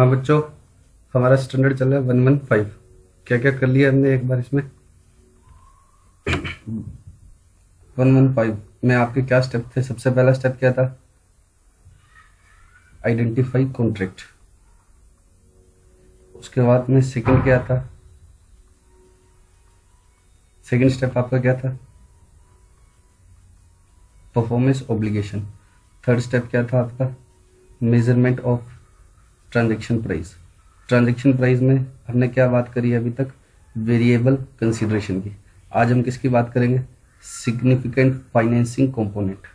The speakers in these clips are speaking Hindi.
हाँ बच्चों, हमारा स्टैंडर्ड चल रहा है 115। क्या क्या कर लिया हमने एक बार इसमें। 115 में आपके क्या स्टेप थे? सबसे पहला स्टेप क्या था? Identify contract. उसके बाद में सेकंड क्या था? सेकंड स्टेप आपका क्या था? Performance obligation. थर्ड स्टेप क्या था आपका? Measurement of transaction price. Transaction price में हमने क्या बात करी अभी तक? वेरिएबल कंसीडरेशन की। आज हम किसकी बात करेंगे? Significant financing component.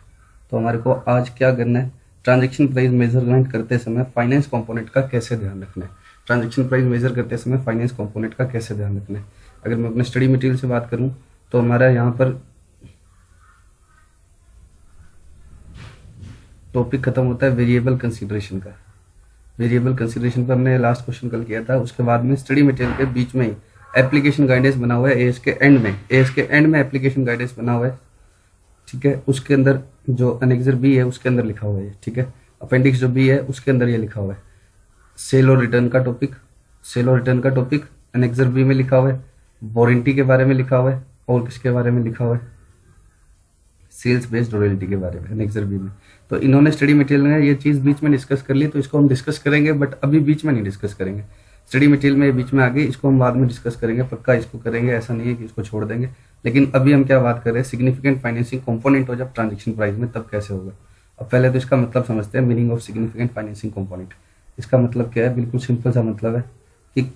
तो हमारे को आज क्या करना है? ट्रांजैक्शन प्राइस मेजरमेंट करते समय फाइनेंस कंपोनेंट का कैसे ध्यान रखना है। ट्रांजैक्शन प्राइस मेजर करते समय फाइनेंस कंपोनेंट का कैसे ध्यान रखना है। अगर मैं अपने स्टडी मटेरियल से बात करूं तो हमारा यहाँ पर टॉपिक खत्म होता है वेरिएबल कंसीडरेशन का। वेरिएबल कंसीडरेशन पर हमने लास्ट क्वेश्चन कल किया था। उसके बाद में स्टडी मटेरियल के बीच में ही एप्लीकेशन गाइडेंस बना हुआ है। एएस के एंड में एप्लीकेशन गाइडेंस बना हुआ है, ठीक है। उसके अंदर जो अनेक्सर बी है उसके अंदर लिखा हुआ है, ठीक है। अपेंडिक्स जो बी है उसके अंदर ये लिखा हुआ है सेल और रिटर्न का टॉपिक अनेक्सर बी में लिखा हुआ है। वारंटी के बारे में लिखा हुआ है और किसके बारे में लिखा हुआ है? सेल्स बेस्ड रॉयल्टी के बारे में अनेक्सर बी में। तो इन्होंने स्टडी मटेरियल में ये चीज बीच में डिस्कस कर ली, तो इसको हम डिस्कस करेंगे, बट अभी बीच में नहीं डिस्कस करेंगे। स्टडी मटेरियल में बीच में आ गई, इसको हम बाद में डिस्कस करेंगे, पक्का इसको करेंगे, ऐसा नहीं है कि इसको छोड़ देंगे। लेकिन अभी हम क्या बात कर रहे हैं? सिग्निफिकेंट फाइनेंसिंग कंपोनेंट हो जब ट्रांजैक्शन प्राइस में, तब कैसे होगा। अब पहले तो इसका मतलब समझते हैं, meaning of significant financing component. इसका मतलब क्या है? बिल्कुल सिंपल सा मतलब है कि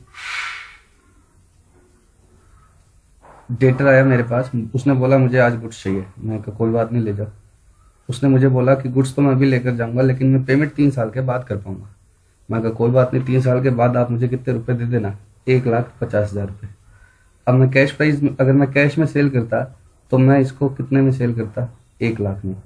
डेटर आया मेरे पास, उसने बोला मुझे आज गुड्स चाहिए। मैं कहा कोई बात नहीं, ले जाओ। उसने मुझे बोला कि गुड्स तो मैं अभी लेकर जाऊंगा, लेकिन मैं पेमेंट 3 साल के बाद कर पाऊंगा। मैं कहा कोई बात नहीं, 3 साल के बाद आप मुझे कितने रुपए दे देना? 1,50,000 रुपये। अब मैं कैश प्राइस, अगर मैं कैश में सेल करता तो मैं इसको कितने में सेल करता? 1,00,000 में।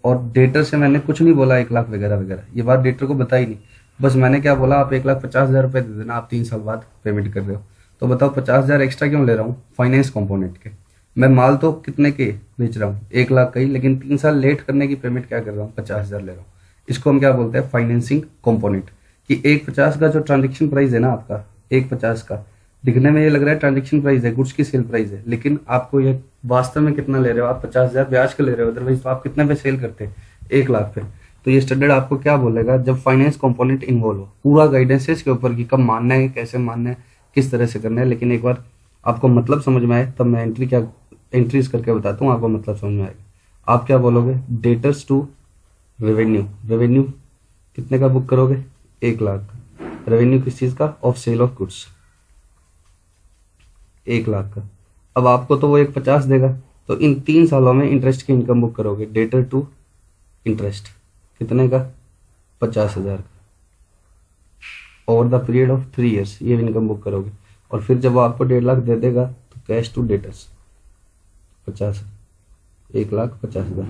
और डेटर से मैंने कुछ नहीं बोला 1,00,000 वगैरह वगैरह, ये बात डेटर को बताई नहीं। बस मैंने क्या बोला? आप 1,50,000 रुपये दे देना, आप 3 साल बाद पेमेंट कर रहे हो। तो बताओ 50,000 एक्स्ट्रा क्यों ले रहा हूँ? फाइनेंस कंपोनेंट के। मैं माल तो कितने के बेच रहा हूँ? 1,00,000 का ही, लेकिन 3 साल लेट करने की पेमेंट क्या कर रहा हूँ? 50,000 ले रहा हूँ। इसको हम क्या बोलते हैं? Financing component. कि 1,50 का जो ट्रांजेक्शन प्राइस है ना आपका, 1,50 का दिखने में ये लग रहा है ट्रांजेक्शन प्राइस है, गुड्स की सेल प्राइस है, लेकिन आपको ये वास्तव में कितना ले रहे हो? आप 50,000 ब्याज का ले रहे हो, अदरवाइज तो आप कितने पे सेल करते? 1,00,000 पे। तो ये स्टैंडर्ड आपको क्या बोलेगा? जब फाइनेंस कंपोनेंट इन्वॉल्व हो, पूरा गाइडेंस है इसके ऊपर कि कब मानना है, कैसे मानना है, किस तरह से करना है। लेकिन एक बार आपको मतलब समझ में आए तब मैं एंट्रीज करके बताता हूँ, आपको मतलब समझ में आएगा। आप क्या बोलोगे? डेटर्स टू रेवेन्यू कितने का बुक करोगे? 1,00,000 का। रेवेन्यू किस चीज का? ऑफ सेल ऑफ गुड्स, 1,00,000 का। अब आपको तो वो 1,50 देगा, तो इन 3 सालों में इंटरेस्ट की इनकम बुक करोगे। डेटर टू इंटरेस्ट कितने का? 50,000 का। Over the period of 3 years ये इनकम बुक करोगे। और फिर जब वो आपको 1,50,000 दे देगा तो कैश टू डेटर्स 50, 1,50,000।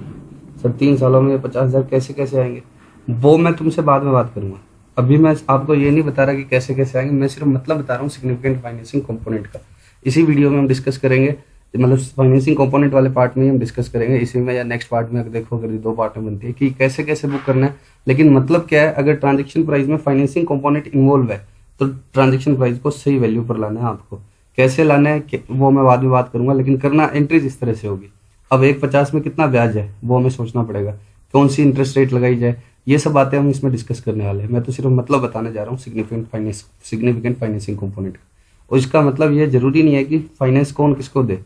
सर 3 सालों में 50,000 कैसे कैसे आएंगे? वो मैं तुमसे बाद में बात करूंगा। अभी मैं आपको ये नहीं बता रहा कि कैसे कैसे आएंगे, मैं सिर्फ मतलब बता रहा हूँ सिग्निफिकेंट फाइनेंसिंग कंपोनेंट का। इसी वीडियो में हम डिस्कस करेंगे, मतलब फाइनेंसिंग कंपोनेंट वाले पार्ट में ही हम डिस्कस करेंगे, इसी में या नेक्स्ट पार्ट में। अगर देखो, अगर 2 पार्ट में बनती है कि कैसे कैसे बुक करना है। लेकिन मतलब क्या है? अगर ट्रांजेक्शन प्राइस में फाइनेंसिंग कंपोनेंट इन्वॉल्व है तो ट्रांजेक्शन प्राइस को सही वैल्यू पर लाना है आपको। कैसे लाना है वो मैं बाद में बात करूंगा, लेकिन करना एंट्रीज इस तरह से होगी। अब 1,50 में कितना ब्याज है वो हमें सोचना पड़ेगा, कौन सी इंटरेस्ट रेट लगाई जाए, ये सब बातें हम इसमें डिस्कस करने वाले हैं। मैं तो सिर्फ मतलब बताने जा रहा हूँ सिग्निफिकेंट फाइनेंसिंग कंपोनेंट का। और इसका मतलब ये जरूरी नहीं है कि फाइनेंस कौन किसको दे,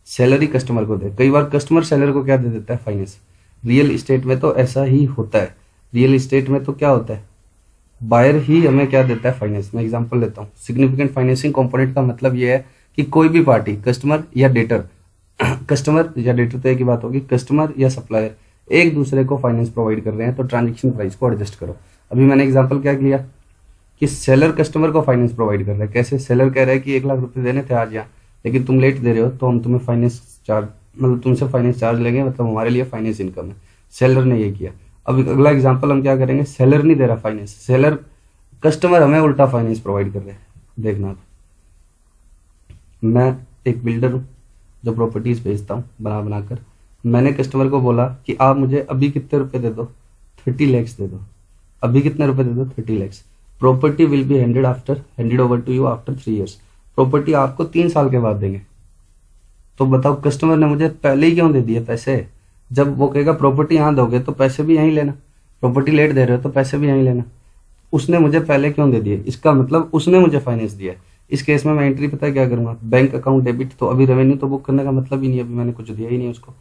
सैलरी कस्टमर को दे। कई बार कस्टमर सेलर को क्या दे देता है? फाइनेंस। रियल इस्टेट में तो ऐसा ही होता है। रियल इस्टेट में तो क्या होता है? बायर ही हमें क्या देता है? फाइनेंस। मैं एग्जांपल लेता हूँ। सिग्निफिकेंट फाइनेंसिंग कंपोनेंट का मतलब ये है कि कोई भी पार्टी, कस्टमर या डेटर तो एक ही बात होगी, कस्टमर या सप्लायर एक दूसरे को फाइनेंस प्रोवाइड कर रहे हैं, तो ट्रांजेक्शन प्राइस को एडजस्ट करो। अभी मैंने एग्जांपल क्या लिया कि सेलर कस्टमर को फाइनेंस प्रोवाइड कर रहा है। कैसे? सेलर कह रहा है कि 1,00,000 रुपए देने थे आज यहाँ, लेकिन तुम लेट दे रहे हो, तो हम तुम्हें फाइनेंस चार्ज, मतलब तुमसे फाइनेंस चार्ज लेंगे, मतलब हमारे लिए फाइनेंस इनकम है। सेलर ने ये किया। अब अगला एग्जांपल हम क्या करेंगे? सेलर नहीं दे रहा फाइनेंस, सेलर कस्टमर हमें उल्टा फाइनेंस प्रोवाइड कर रहे हैं। देखना, मैं एक बिल्डर हूँ जो प्रॉपर्टीज बेचता हूँ बनाकर। मैंने कस्टमर को बोला कि आप मुझे अभी कितने रुपए दे दो? 30 लाख दे दो। अभी कितने रुपए दे दो? 30 lakh. Property will be handed over to you after 3 years। Property आपको 3 साल के बाद देंगे। तो बताओ कस्टमर ने मुझे पहले ही क्यों दे दिए पैसे? जब वो कहेगा प्रॉपर्टी यहाँ दोगे तो पैसे भी यहीं लेना, प्रॉपर्टी लेट दे रहे हो तो पैसे भी यहीं लेना। उसने मुझे पहले क्यों दे दिए? इसका मतलब उसने मुझे फाइनेंस दिया है। इस केस में मैं एंट्री पता है क्या करूंगा? Bank account debit. तो अभी रेवेन्यू तो बुक करने का मतलब ही नहीं है, अभी मैंने कुछ दिया ही नहीं उसको।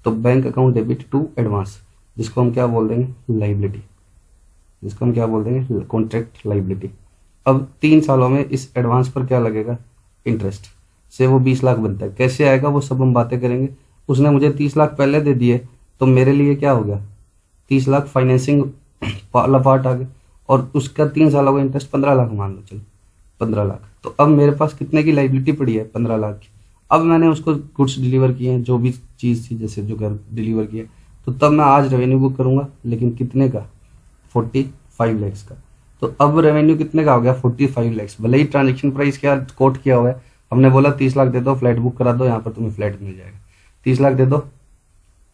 तो bank account debit to advance, जिसको हम क्या बोल देंगे? लाइबिलिटी, जिसको हम क्या बोल देंगे? Contract liability. अब 3 सालों में इस एडवांस पर क्या लगेगा? इंटरेस्ट से वो 20 लाख बनता है। कैसे आएगा वो सब हम बातें करेंगे। उसने मुझे 30 लाख पहले दे दिए तो मेरे लिए क्या हो गया? 30 लाख फाइनेंसिंग वाला पार्ट आ गया, और उसका 3 सालों का इंटरेस्ट 15 लाख मान लो, चलो 15 लाख। तो अब मेरे पास कितने की लाइबिलिटी पड़ी है? 15 लाख की। अब मैंने उसको गुड्स डिलीवर किए हैं, जो भी चीज़ थी, जैसे जो घर डिलीवर किया, तो तब मैं आज रेवेन्यू बुक करूंगा, लेकिन कितने का? 45 लैक्स का। तो अब रेवेन्यू कितने का हो गया? 45 लैक्स। भले ही ट्रांजेक्शन प्राइस क्या कोट किया हुआ है, हमने बोला 30 लाख दे दो, फ्लैट बुक करा दो, यहाँ पर तुम्हें फ्लैट मिल जाएगा। 30 लाख दे दो,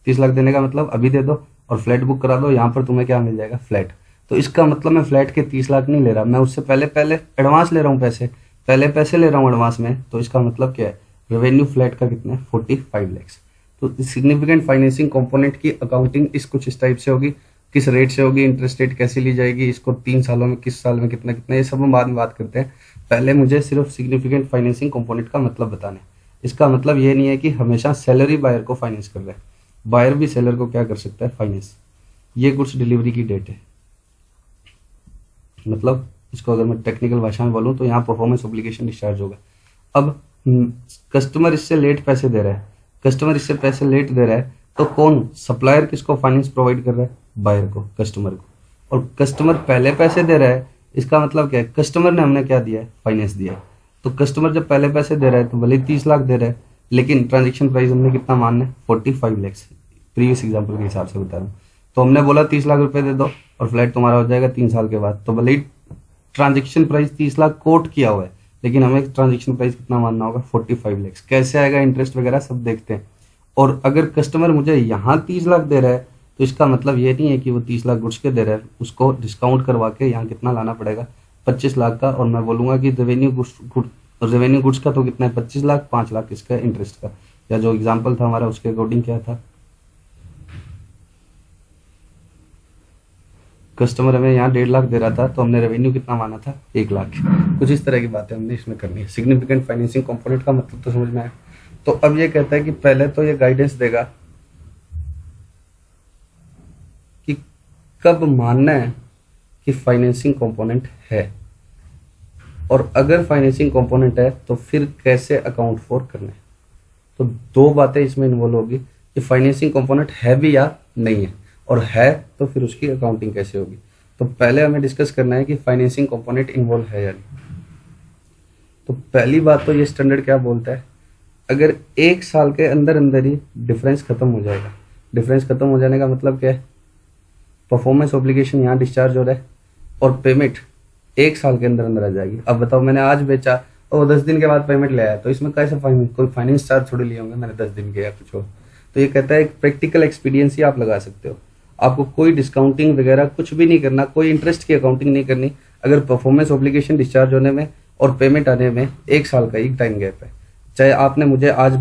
30 लाख देने का मतलब अभी दे दो और फ्लैट बुक करा दो, यहाँ पर तुम्हें क्या मिल जाएगा? फ्लैट। तो इसका मतलब मैं फ्लैट के 30 लाख नहीं ले रहा, मैं उससे पहले पहले एडवांस ले रहा हूँ पैसे, पहले पैसे ले रहा हूँ एडवांस में। तो इसका मतलब क्या है? रेवेन्यू फ्लैट का कितना है? 45 लैक्स। तो सिग्निफिकेंट फाइनेंसिंग कंपोनेंट की अकाउंटिंग इस कुछ इस टाइप से होगी। किस रेट से होगी, इंटरेस्ट रेट कैसे ली जाएगी, इसको 3 सालों में, किस साल में कितना कितना, ये सब हम बाद में बात करते हैं। पहले मुझे सिर्फ सिग्निफिकेंट फाइनेंसिंग कंपोनेंट का मतलब बताना है। इसका मतलब ये नहीं है कि हमेशा सैलरी बायर को फाइनेंस कर रहा है, बायर भी सेलर को क्या कर सकता है? फाइनेंस। ये गुड्स डिलीवरी की डेट है, मतलब इसको अगर मैं टेक्निकल भाषा में बोलूँ तो यहाँ परफॉर्मेंस ऑब्लिगेशन डिस्चार्ज होगा। अब कस्टमर इससे लेट पैसे दे रहा है, कस्टमर इससे पैसे लेट दे रहा है, तो कौन? सप्लायर किसको फाइनेंस प्रोवाइड कर रहा है? बायर को, कस्टमर को। और कस्टमर पहले पैसे दे रहा है, इसका मतलब क्या है? कस्टमर ने हमने क्या दिया है? फाइनेंस दिया है। तो कस्टमर जब पहले पैसे दे रहा है तो भले 30 लाख दे रहा है, लेकिन ट्रांजेक्शन प्राइस हमने कितना मानना है? 45 लैक्स। प्रीवियस एग्जाम्पल के हिसाब से बता रहा हूँ। तो हमने बोला 30 लाख रुपए दे दो और फ्लैट तुम्हारा हो जाएगा 3 साल के बाद। तो भले ही ट्रांजेक्शन प्राइस 30 लाख कोट किया हुआ है, लेकिन हमें ट्रांजेक्शन प्राइस कितना मानना होगा? 45 लैक्स। कैसे आएगा? इंटरेस्ट वगैरह सब देखते हैं। और अगर कस्टमर मुझे यहाँ 30 लाख दे रहा है, तो इसका मतलब ये नहीं है कि वो 30 लाख गुड्स के दे रहा है, उसको डिस्काउंट करवा के यहाँ कितना लाना पड़ेगा? 25 लाख का। और मैं बोलूंगा कि रेवेन्यू गुड्स का तो कितना है? 25 लाख, 5 लाख इसका इंटरेस्ट का। या जो एग्जाम्पल था हमारा उसके अकॉर्डिंग क्या था? कस्टमर हमें यहाँ 1.5 लाख दे रहा था, तो हमने रेवेन्यू कितना माना था? 1 लाख। कुछ इस तरह की बातें हमने इसमें करनी है। सिग्निफिकेंट फाइनेंसिंग कंपोनेंट का मतलब तो समझ में आया। तो अब ये कहता है कि पहले तो ये गाइडेंस देगा कि कब मानना है कि फाइनेंसिंग कंपोनेंट है, और अगर फाइनेंसिंग कंपोनेंट है तो फिर कैसे अकाउंट फॉर करना है। तो 2 बातें इसमें इन्वॉल्व होगी कि फाइनेंसिंग कंपोनेंट है भी या नहीं है, और है तो फिर उसकी अकाउंटिंग कैसे होगी। तो पहले हमें डिस्कस करना है कि फाइनेंसिंग कंपोनेंट इन्वॉल्व है या नहीं। तो पहली बात तो ये स्टैंडर्ड क्या बोलता है? अगर 1 साल के अंदर अंदर ही डिफरेंस खत्म हो जाएगा। डिफरेंस खत्म हो जाने का मतलब क्या है? परफॉर्मेंस ऑब्लिगेशन यहाँ डिस्चार्ज हो रहा है और पेमेंट 1 साल के अंदर अंदर आ जाएगी। अब बताओ, मैंने आज बेचा और 10 दिन के बाद पेमेंट ले आया, तो इसमें कैसे कोई फाइनेंस चार्ज थोड़ी लिए होंगे मैंने 10 दिन के या कुछ हो। तो ये कहता है प्रैक्टिकल एक्सपीरियंस ही आप लगा सकते हो। आपको कोई डिस्काउंटिंग वगैरह कुछ भी नहीं करना, कोई इंटरेस्ट की अकाउंटिंग नहीं करनी। अगर परफॉर्मेंस ऑब्लिगेशन डिस्चार्ज होने में और पेमेंट आने में 1 साल का एक टाइम गैप है, चाहे आपने मुझे आज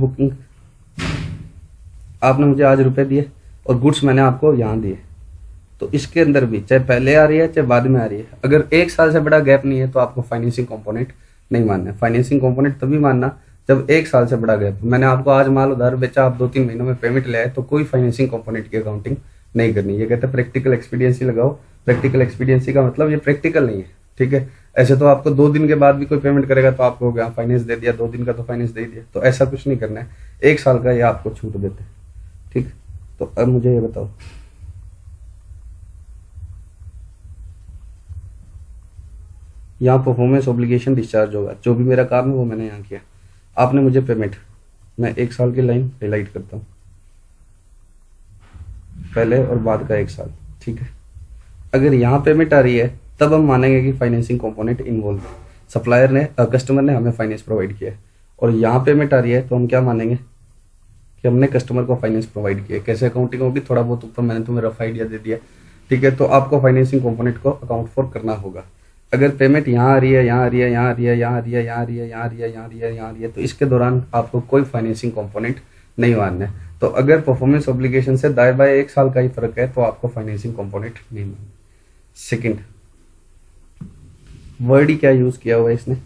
रुपए दिए और गुड्स मैंने आपको यहाँ दिए, तो इसके अंदर भी चाहे पहले आ रही है चाहे बाद में आ रही है, अगर 1 साल से बड़ा गैप नहीं है तो आपको फाइनेंसिंग कंपोनेंट नहीं मानना है। फाइनेंसिंग कंपोनेंट तभी मानना जब 1 साल से बड़ा गैप। मैंने आपको आज माल उधार बेचा, आप 2-3 महीनों में पेमेंट ले आए, तो कोई फाइनेंसिंग कंपोनेंट की अकाउंटिंग नहीं करनी। ये कहते हैं प्रैक्टिकल एक्सपीडियंसी लगाओ। प्रैक्टिकल एक्सपीडियंसी का मतलब ये प्रैक्टिकल नहीं है, ठीक है। ऐसे तो आपको 2 दिन के बाद भी कोई पेमेंट करेगा तो आपको गया फाइनेंस दे दिया, 2 दिन का तो फाइनेंस दे दिया, तो ऐसा कुछ नहीं करना है। 1 साल का ये आपको छूट देते हैं, ठीक। तो अब मुझे ये बताओ, यहाँ परफॉर्मेंस ऑब्लिगेशन डिस्चार्ज होगा, जो भी मेरा काम है वो मैंने यहाँ किया। आपने मुझे पेमेंट, मैं 1 साल की लाइन हाईलाइट करता हूँ, पहले और बाद का 1 साल, ठीक है। अगर यहाँ पेमेंट आ रही है तब हम मानेंगे कि फाइनेंसिंग कंपोनेंट इन्वॉल्व है, सप्लायर ने कस्टमर ने हमें फाइनेंस प्रोवाइड किया है। और यहाँ पेमेंट आ रही है तो हम क्या मानेंगे कि हमने कस्टमर को फाइनेंस प्रोवाइड किया है। कैसे अकाउंटिंग होगी थोड़ा बहुत ऊपर मैंने तुम्हें रफ आइडिया दे दिया, ठीक है। तो आपको फाइनेंसिंग कंपोनेंट को अकाउंट फॉर करना होगा। अगर पेमेंट यहाँ आ रही है, यहाँ आ रही है, यहाँ आ रही है, यहाँ आ रही है, यहाँ आ रही है, यहाँ आ रही है, यहाँ आ रही है, यहाँ आ रही है, तो इसके दौरान आपको कोई फाइनेंसिंग कंपोनेंट नहीं मानना है। तो अगर परफॉर्मेंस ऑब्लिगेशन से दाएं बाएं 1 साल का ही फर्क है तो आपको फाइनेंसिंग कंपोनेंट नहीं मानना। सेकंड, वर्ड ही क्या यूज किया हुआ है इसने,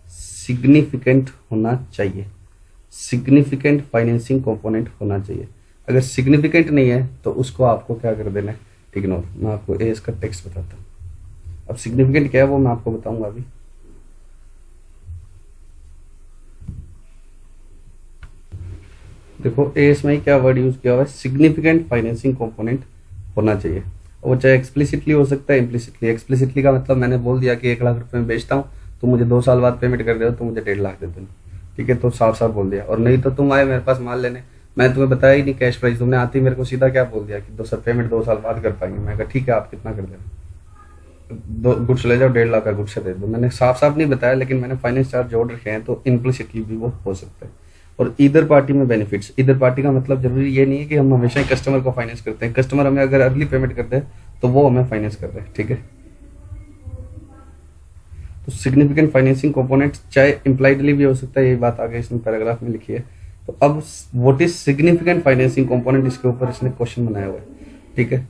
सिग्निफिकेंट होना चाहिए। सिग्निफिकेंट फाइनेंसिंग कंपोनेंट होना चाहिए। अगर सिग्निफिकेंट नहीं है तो उसको आपको क्या कर देना है, इग्नोर। मैं आपको ए इसका टेक्स्ट बताता हूँ। अब सिग्निफिकेंट क्या है वो मैं आपको बताऊंगा अभी। देखो एस में क्या वर्ड यूज किया हुआ है, सिग्निफिकेंट फाइनेंसिंग कंपोनेंट होना चाहिए। वो चाहे एक्सप्लिसिटली हो सकता है, इम्प्लिसिटली। एक्सप्लिसिटली का मतलब मैंने बोल दिया कि 1 लाख रुपए में बेचता हूँ, तो मुझे 2 साल बाद पेमेंट कर रहे हो तो मुझे 1.5 लाख दे देना, ठीक है, तो साफ साफ बोल दिया। और नहीं तो तुम आए मेरे पास माल लेने, मैंने तुम्हें बताया ही नहीं कैश प्राइस, तुमने आते ही मेरे को सीधा क्या बोल दिया कि 2 साल पेमेंट 2 साल बाद कर पाएंगे। मैं कहा ठीक है, आप कितना कर देना, दो गुड्स ले जाओ, 1.5 लाख का गुड्स दे दो। मैंने साफ साफ नहीं बताया, लेकिन मैंने फाइनेंस चार्ज जोड़ रखे हैं, तो इम्प्लिसिटली भी वो हो सकता है। और इधर पार्टी में बेनिफिट्स, इधर पार्टी का मतलब जरूरी ये नहीं है कि हम हमेशा ही कस्टमर को फाइनेंस करते हैं। कस्टमर हमें अगर अर्ली पेमेंट करते हैं तो वो हमें फाइनेंस कर रहे हैं, ठीक है। तो सिग्निफिकेंट फाइनेंसिंग कंपोनेंट चाहे इम्प्लाइडली भी हो सकता है, ये बात आगे इसमें पैराग्राफ में लिखी है। तो अब what is significant financing component, इसके ऊपर इसने क्वेश्चन बनाया हुआ है, ठीक है।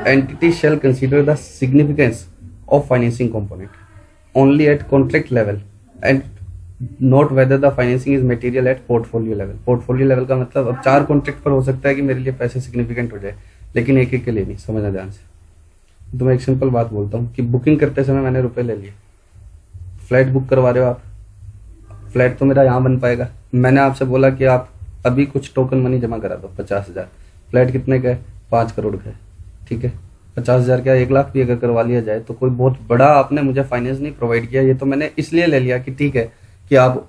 Entity shall consider the significance of financing component only at contract level and not whether the financing is material at portfolio level. Portfolio level का मतलब अब 4 कॉन्ट्रैक्ट पर हो सकता है कि मेरे लिए पैसे सिग्निफिकेंट हो जाए, लेकिन एक एक के लिए नहीं। समझना ध्यान से। तो मैं एक सिंपल बात बोलता हूँ कि बुकिंग करते समय मैंने रुपए ले लिए, फ्लाइट बुक करवा रहे हो आप, फ्लाइट तो मेरा यहाँ बन पाएगा। मैंने आपसे बोला कि आप अभी कुछ टोकन मनी जमा करा दो 50,000, फ्लाइट कितने का है, 5 करोड़ का है, ठीक है। 50,000 क्या 1 लाख भी अगर करवा लिया जाए तो कोई बहुत बड़ा आपने मुझे फाइनेंस नहीं प्रोवाइड किया। ये तो मैंने इसलिए ले लिया कि ठीक है कि आप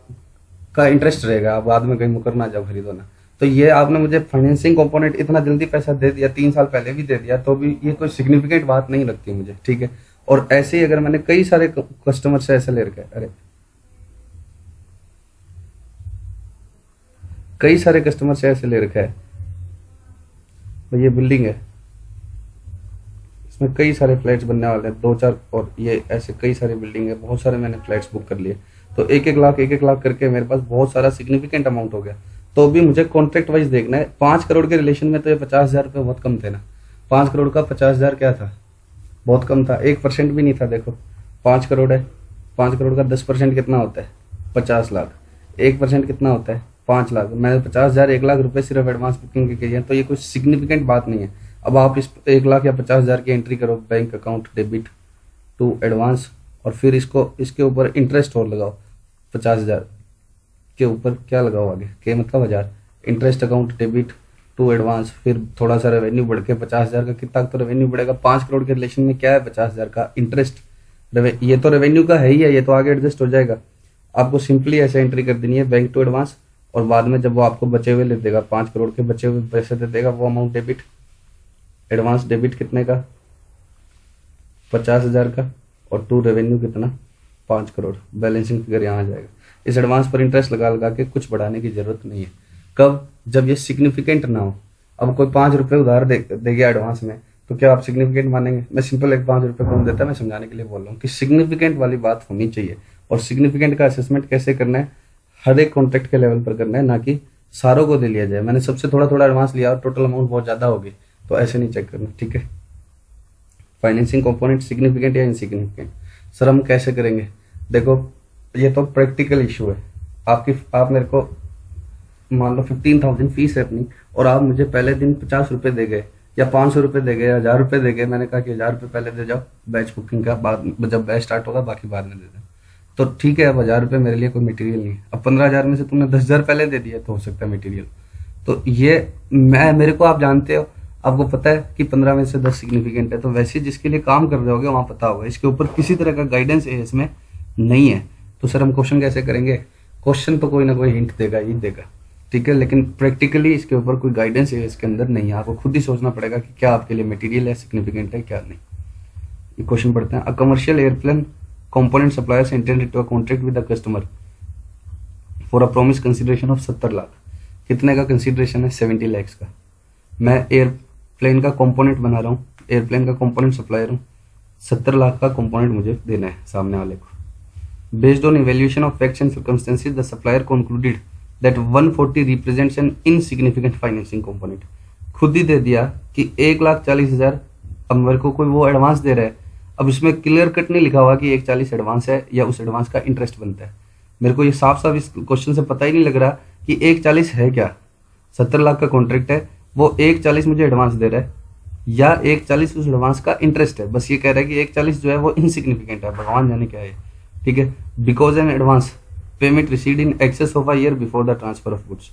का इंटरेस्ट रहेगा, आप बाद में कहीं मुकर ना जाओ खरीदो ना। तो ये आपने मुझे फाइनेंसिंग कंपोनेंट इतना जल्दी पैसा दे दिया, 3 साल पहले भी दे दिया, तो भी ये कोई सिग्निफिकेंट बात नहीं लगती मुझे, ठीक है। और ऐसे ही अगर मैंने कई सारे कस्टमर से ऐसे ले रखे, अरे कई सारे कस्टमर से ऐसे ले रखा है, तो ये बिल्डिंग है, इसमें कई सारे फ्लैट्स बनने वाले हैं, 2-4, और ये ऐसे कई सारे बिल्डिंग है, बहुत सारे मैंने फ्लैट्स बुक कर लिए। तो 1-1 लाख करके मेरे पास बहुत सारा सिग्निफिकेंट अमाउंट हो गया। तो भी मुझे कॉन्ट्रैक्ट वाइज देखना है। 5 करोड़ के रिलेशन में तो ये 50,000 रुपये बहुत कम थे ना। 5 करोड़ का 50,000 क्या था, बहुत कम था, 1% भी नहीं था। देखो 5 करोड़ है, 5 करोड़ का 10% कितना होता है, 50 लाख। 1% कितना होता है, 5 लाख। मैंने 50,000 1 लाख रुपए सिर्फ एडवांस बुकिंग के किए हैं, तो ये कोई सिग्निफिकेंट बात नहीं है। अब आप इस 1 लाख या 50,000 की एंट्री करो bank account debit to advance, और फिर इसको इसके ऊपर इंटरेस्ट और लगाओ। 50,000 के ऊपर क्या लगाओ आगे, के मतलब 1000, interest account debit to advance, फिर थोड़ा सा रेवेन्यू बढ़ के 50,000 का कितना तो रेवेन्यू बढ़ेगा। 5 करोड़ के रिलेशन में क्या है, 50,000 का इंटरेस्ट। ये तो रेवेन्यू का है ही है, ये तो आगे एडजस्ट हो जाएगा। आपको सिंपली ऐसे एंट्री कर देनी है बैंक टू एडवांस, और बाद में जब वो आपको बचे हुए ले देगा, 5 करोड़ के बचे हुए पैसे दे देगा, वो अमाउंट डेबिट, एडवांस डेबिट कितने का, 50,000 का, और टू रेवेन्यू कितना, 5 करोड़। बैलेंसिंग फिगर यहाँ आ जाएगा। इस एडवांस पर इंटरेस्ट लगा लगा के कुछ बढ़ाने की जरूरत नहीं है। कब, जब ये सिग्निफिकेंट ना हो। अब कोई 5 रुपए उधार दे गया एडवांस में, तो क्या आप सिग्निफिकेंट मानेंगे? मैं सिंपल एक 5 रुपए कौन देता है, मैं समझाने के लिए बोल रहा हूँ कि सिग्निफिकेंट वाली बात होनी चाहिए। और सिग्निफिकेंट का असेसमेंट कैसे करना है, हर एक कॉन्ट्रैक्ट के लेवल पर करना है, ना कि सारों को दे लिया जाए। मैंने सबसे थोड़ा थोड़ा एडवांस लिया और टोटल अमाउंट बहुत ज्यादा होगी, तो ऐसे नहीं चेक करना, ठीक है। फाइनेंसिंग कंपोनेंट सिग्निफिकेंट या इनसिग्निफिकेंट, सर हम कैसे करेंगे? देखो ये तो प्रैक्टिकल इशू है। आप मेरे को मान लो 15,000 फीस है अपनी, और आप मुझे पहले दिन 50 रुपए दे गए, या 500 रुपए दे गए, या 1000 रुपए दे गए। मैंने कहा कि 1000 रुपए पहले दे जाओ बैच बुकिंग का, बाद जब बैच स्टार्ट होगा बाकी बाद में दे देना। तो ठीक है, अब 1000 रुपए मेरे लिए कोई मटेरियल नहीं है। अब 15,000 में से तुमने 10,000 पहले दे दिया, तो हो सकता है मटेरियल। तो ये मेरे को आप जानते हो, आपको पता है कि 15 में से 10 सिग्निफिकेंट है, तो वैसे जिसके लिए काम कर रहे होगे वहां पता होगा। इसके ऊपर किसी तरह का गाइडेंस इसमें नहीं है। तो सर हम क्वेश्चन कैसे करेंगे? क्वेश्चन तो कोई ना कोई हिंट देगा ही देगा, ठीक है, लेकिन प्रैक्टिकली इसके ऊपर कोई गाइडेंस इसके अंदर नहीं है। आपको खुद ही सोचना पड़ेगा कि क्या आपके लिए मटेरियल है, सिग्निफिकेंट है, क्या नहीं। ये क्वेश्चन पढ़ते हैं। A commercial airplane component suppliers entered into a contract with the customer for a promised consideration of 70 lakh. कितने का कंसिडरेशन है? 70 lakhs का। मैं एयरप्लेन का कंपोनेंट बना रहा हूँ, एयरप्लेन का कंपोनेंट सप्लायर हूँ, 70 लाख का कंपोनेंट मुझे देना है सामने वाले को। Based on evaluation of facts and circumstances the supplier concluded that 140 represents an insignificant financing component. खुद ही दे दिया कि 1,40,000 अब मेरे को कोई वो एडवांस दे रहा है। अब इसमें क्लियर कट नहीं लिखा हुआ कि 1,40 एडवांस है या उस एडवांस का इंटरेस्ट बनता है। मेरे को ये साफ साफ इस क्वेश्चन से पता ही नहीं लग रहा कि 1,40 है क्या। 70 लाख का कॉन्ट्रैक्ट है, वो 1,40 मुझे एडवांस दे रहा है या 1,40 उस एडवांस का इंटरेस्ट है। बस ये कह रहा है कि 1,40 जो है वो इनसिग्निफिकेंट है, भगवान जाने क्या है। ठीक है, because an advance payment received in excess of a year before the transfer of goods.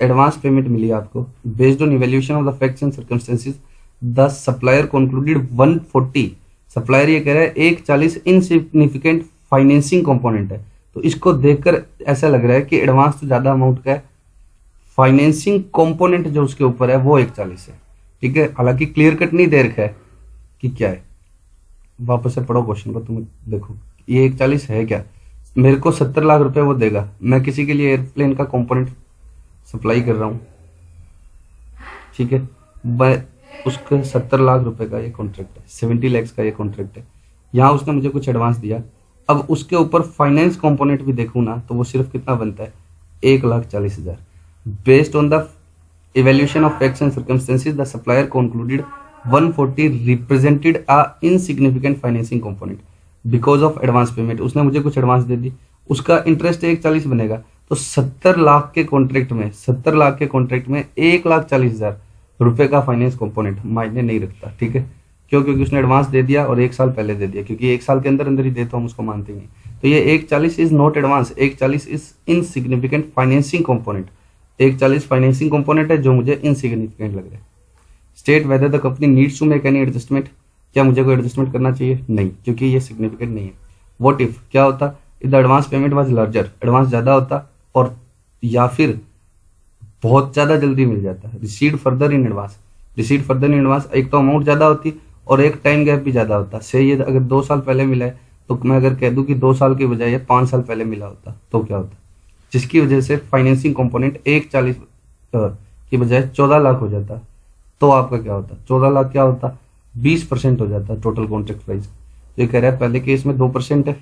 Advance payment मिली आपको based on evaluation of the facts and circumstances the supplier concluded 140। Supplier ये कह रहा है 1,40 इनसिग्निफिकेंट फाइनेंसिंग कंपोनेंट है। तो इसको देखकर ऐसा लग रहा है कि एडवांस तो ज्यादा अमाउंट का है, फाइनेंसिंग कंपोनेंट जो उसके ऊपर है वो 1,40 है। ठीक है, हालांकि क्लियर कट नहीं दे रखा है कि क्या है। वापस से पढ़ो क्वेश्चन को, तुम देखो ये 1,40 है क्या। मेरे को 70 लाख रुपए वो देगा, मैं किसी के लिए एयरप्लेन का कंपोनेंट सप्लाई कर रहा हूँ। ठीक है, उसके 70 लाख रुपए का ये कॉन्ट्रैक्ट है, 70 लैक्स का ये कॉन्ट्रैक्ट है। यहाँ उसने मुझे कुछ एडवांस दिया, अब उसके ऊपर फाइनेंस कंपोनेंट भी देखूँ ना तो वो सिर्फ कितना बनता है, 1,40,000। Based on the evaluation of facts and circumstances the supplier concluded 140 represented a insignificant financing component because of advance payment। उसने मुझे कुछ एडवांस दे दी, उसका इंटरेस्ट 1,40 बनेगा। तो 70 लाख के कॉन्ट्रैक्ट में 1,40,000 रुपए का फाइनेंस कंपोनेंट मायने नहीं रखता। ठीक है, क्यों? क्योंकि उसने एडवांस दे दिया और 1 साल पहले दे दिया, क्योंकि 1 साल के अंदर अंदर ही दे तो हम उसको मानते नहीं। तो ये 1,40 is not advance, 1,40 is insignificant financing component. 1,40 financing component है जो मुझे इनसिग्निफिकेंट लग रहा है। State whether the company needs to make any adjustment. क्या मुझे कोई एडजस्टमेंट करना चाहिए? नहीं, क्योंकि ये सिग्निफिकेंट नहीं है। व्हाट इफ, क्या होता if the advance payment was larger, advance ज्यादा होता और या फिर बहुत ज्यादा जल्दी मिल जाता। Recede further in advance, recede further in advance, एक तो अमाउंट ज्यादा होती और एक टाइम गैप भी ज्यादा होता। से ये अगर 2 साल पहले मिला है तो मैं अगर कह दूं कि 2 साल के बजाय 5 साल पहले मिला होता तो क्या होता, जिसकी वजह से फाइनेंसिंग कंपोनेंट 1,40 की बजाय 14 लाख हो जाता। तो आपका क्या होता, 14 लाख क्या होता, 20% हो जाता टोटल कॉन्ट्रैक्ट प्राइस। तो ये कह रहा है पहले केस में 2% है,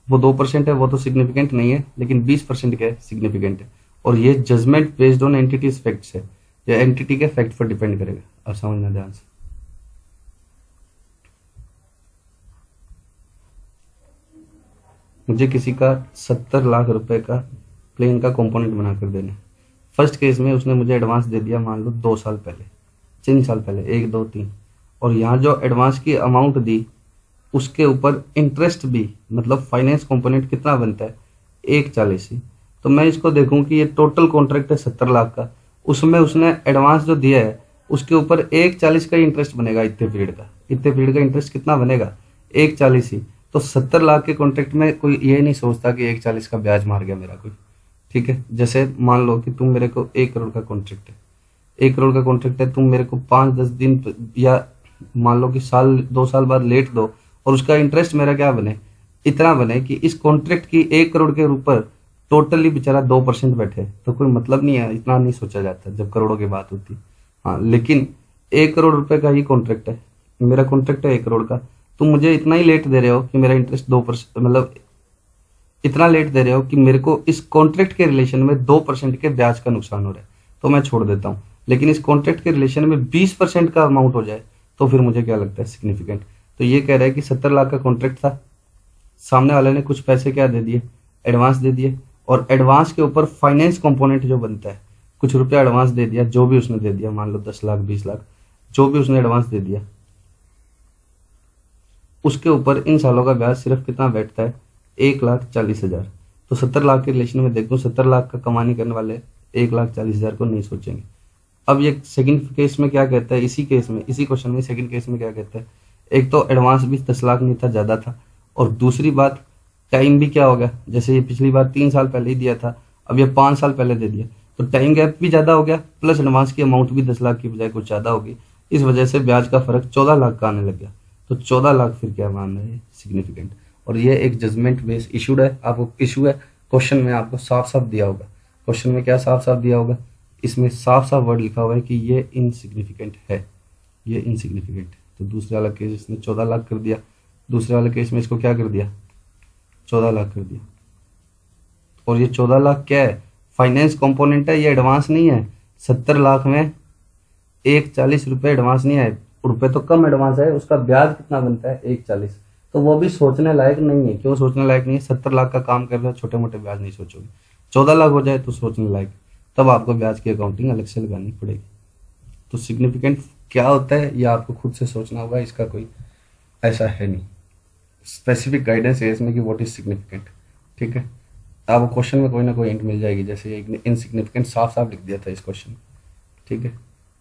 वो 2% है, वो तो सिग्निफिकेंट नहीं है, लेकिन 20% क्या है, सिग्निफिकेंट है। और ये judgement based on entity's facts है, ये एंटिटी के फैक्ट पर डिपेंड करेगा। अब समझना ध्यान से। मुझे किसी का 70 लाख रुपए का प्लेन का कंपोनेंट बनाकर देना है। फर्स्ट केस में उसने मुझे एडवांस दे दिया, मान लो 2 साल पहले, 3 साल पहले, 1, 2, 3, और यहाँ जो एडवांस की अमाउंट दी उसके ऊपर इंटरेस्ट भी, मतलब फाइनेंस कंपोनेंट कितना बनता है, 1,40 ही। तो मैं इसको देखूं कि ये टोटल कॉन्ट्रैक्ट है 70 लाख का, उसमें उसने एडवांस जो दिया है उसके ऊपर 1,40 का इंटरेस्ट बनेगा। इतने पीरियड का इंटरेस्ट कितना बनेगा, 1,40 ही। तो 70 लाख के कॉन्ट्रैक्ट में कोई ये नहीं सोचता कि 1,40 का ब्याज मार गया मेरा कोई। ठीक है, जैसे मान लो कि तुम मेरे को 1 करोड़ का कॉन्ट्रैक्ट है, 1 करोड़ का कॉन्ट्रैक्ट है, तुम मेरे को 5-10 दिन या मान लो कि 2 साल बाद लेट दो और उसका इंटरेस्ट मेरा क्या बने, इतना बने कि इस कॉन्ट्रैक्ट की 1 करोड़ के ऊपर टोटली बेचारा 2% बैठे, तो कोई मतलब नहीं है, इतना नहीं सोचा जाता जब करोड़ों की बात होती। हाँ, लेकिन 1 करोड़ रुपए का ही कॉन्ट्रैक्ट है, मेरा कॉन्ट्रैक्ट है 1 करोड़ का, तुम मुझे इतना ही लेट दे रहे हो कि मेरा इंटरेस्ट 2%, मतलब इतना लेट दे रहे हो कि मेरे को इस कॉन्ट्रैक्ट के रिलेशन में 2% के ब्याज का नुकसान हो रहा है, तो मैं छोड़ देता हूँ। लेकिन इस कॉन्ट्रैक्ट के रिलेशन में 20% का अमाउंट हो जाए तो फिर मुझे क्या लगता है, सिग्निफिकेंट। तो ये कह रहा है कि 70 लाख का कॉन्ट्रैक्ट था, सामने वाले ने कुछ पैसे क्या दे दिए, एडवांस दे दिए, और एडवांस के ऊपर फाइनेंस कंपोनेंट जो बनता है, कुछ रुपया एडवांस दे दिया, जो भी उसने दे दिया, मान लो 10 लाख 20 लाख, जो भी उसने एडवांस दे दिया, उसके ऊपर इन सालों का ब्याज सिर्फ कितना बैठता है, 1,40,000। तो 70 लाख के रिलेशन में देखो, 70 लाख का कमानी करने वाले 1,40,000 को नहीं सोचेंगे। अब ये सेकंड केस में क्या कहता है, इसी क्वेश्चन में सेकंड केस में क्या कहता है, एक तो एडवांस भी 10 लाख नहीं था, ज्यादा था, और दूसरी बात टाइम भी क्या होगा, जैसे ये पिछली बार 3 साल पहले ही दिया था, अब ये 5 साल पहले दे दिया, तो टाइम गैप भी ज्यादा हो गया, प्लस एडवांस की अमाउंट भी 10 लाख की बजाय कुछ ज्यादा होगी। इस वजह से ब्याज का फर्क 14 लाख का आने लग गया। तो 14 लाख फिर क्या मान रहे हैं, सिग्निफिकेंट। और ये एक जजमेंट बेस्ड इशूड है, आपको इशू है, क्वेश्चन में आपको साफ साफ दिया होगा। क्वेश्चन में क्या साफ साफ दिया होगा, इसमें साफ साफ वर्ड लिखा हुआ है कि ये इनसिग्निफिकेंट है, ये इनसिग्निफिकेंट है। तो दूसरे वाला केस इसने 14 लाख कर दिया, दूसरे वाले केस में इसको क्या कर दिया, 14 लाख कर दिया। और ये 14 लाख क्या है, फाइनेंस कंपोनेंट है, ये एडवांस नहीं है। 70 लाख में 140 रुपये एडवांस नहीं है, रुपये तो कम एडवांस है, उसका ब्याज कितना बनता है 140। तो वो भी सोचने लायक नहीं है। क्यों सोचने लायक नहीं है, 70 लाख का काम कर रहे हो, छोटे मोटे ब्याज नहीं सोचोगे। 14 लाख हो जाए तो सोचने लायक, तब आपको ब्याज की अकाउंटिंग अलग से लगानी पड़ेगी। तो सिग्निफिकेंट क्या होता है ये आपको खुद से सोचना होगा, इसका कोई ऐसा है नहीं स्पेसिफिक गाइडेंस है इसमें कि व्हाट इज सिग्निफिकेंट। ठीक है, आपको क्वेश्चन में कोई ना कोई हिंट मिल जाएगी, जैसे इनसिग्निफिकेंट साफ साफ लिख दिया था इस क्वेश्चन में। ठीक है,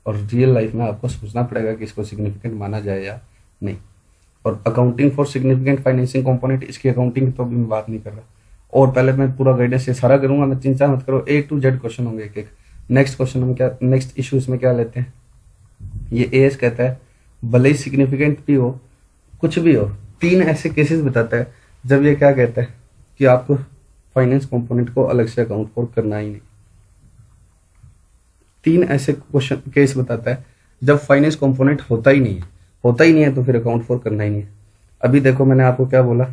और रियल लाइफ में आपको सोचना पड़ेगा कि इसको सिग्निफिकेंट माना जाए या नहीं। और accounting for significant financing component, इसकी अकाउंटिंग तो अभी मैं बात नहीं कर रहा। और पहले मैं पूरा गाइडेंस ये सारा करूंगा, मैं चिंता मत करो, A to Z क्वेश्चन होंगे एक एक। नेक्स्ट क्वेश्चन हम क्या, नेक्स्ट इश्यूज में क्या लेते हैं, ये एएस कहता है भले ही सिग्निफिकेंट भी हो कुछ भी हो, 3 ऐसे केसेस बताता है जब ये क्या कहता है कि आपको फाइनेंस कंपोनेंट को अलग से अकाउंट फॉर करना ही नहीं। 3 ऐसे क्वेश्चन केस बताता है जब फाइनेंस कंपोनेंट होता ही नहीं है, होता ही नहीं है तो फिर अकाउंट फॉर करना ही नहीं है। अभी देखो मैंने आपको क्या बोला,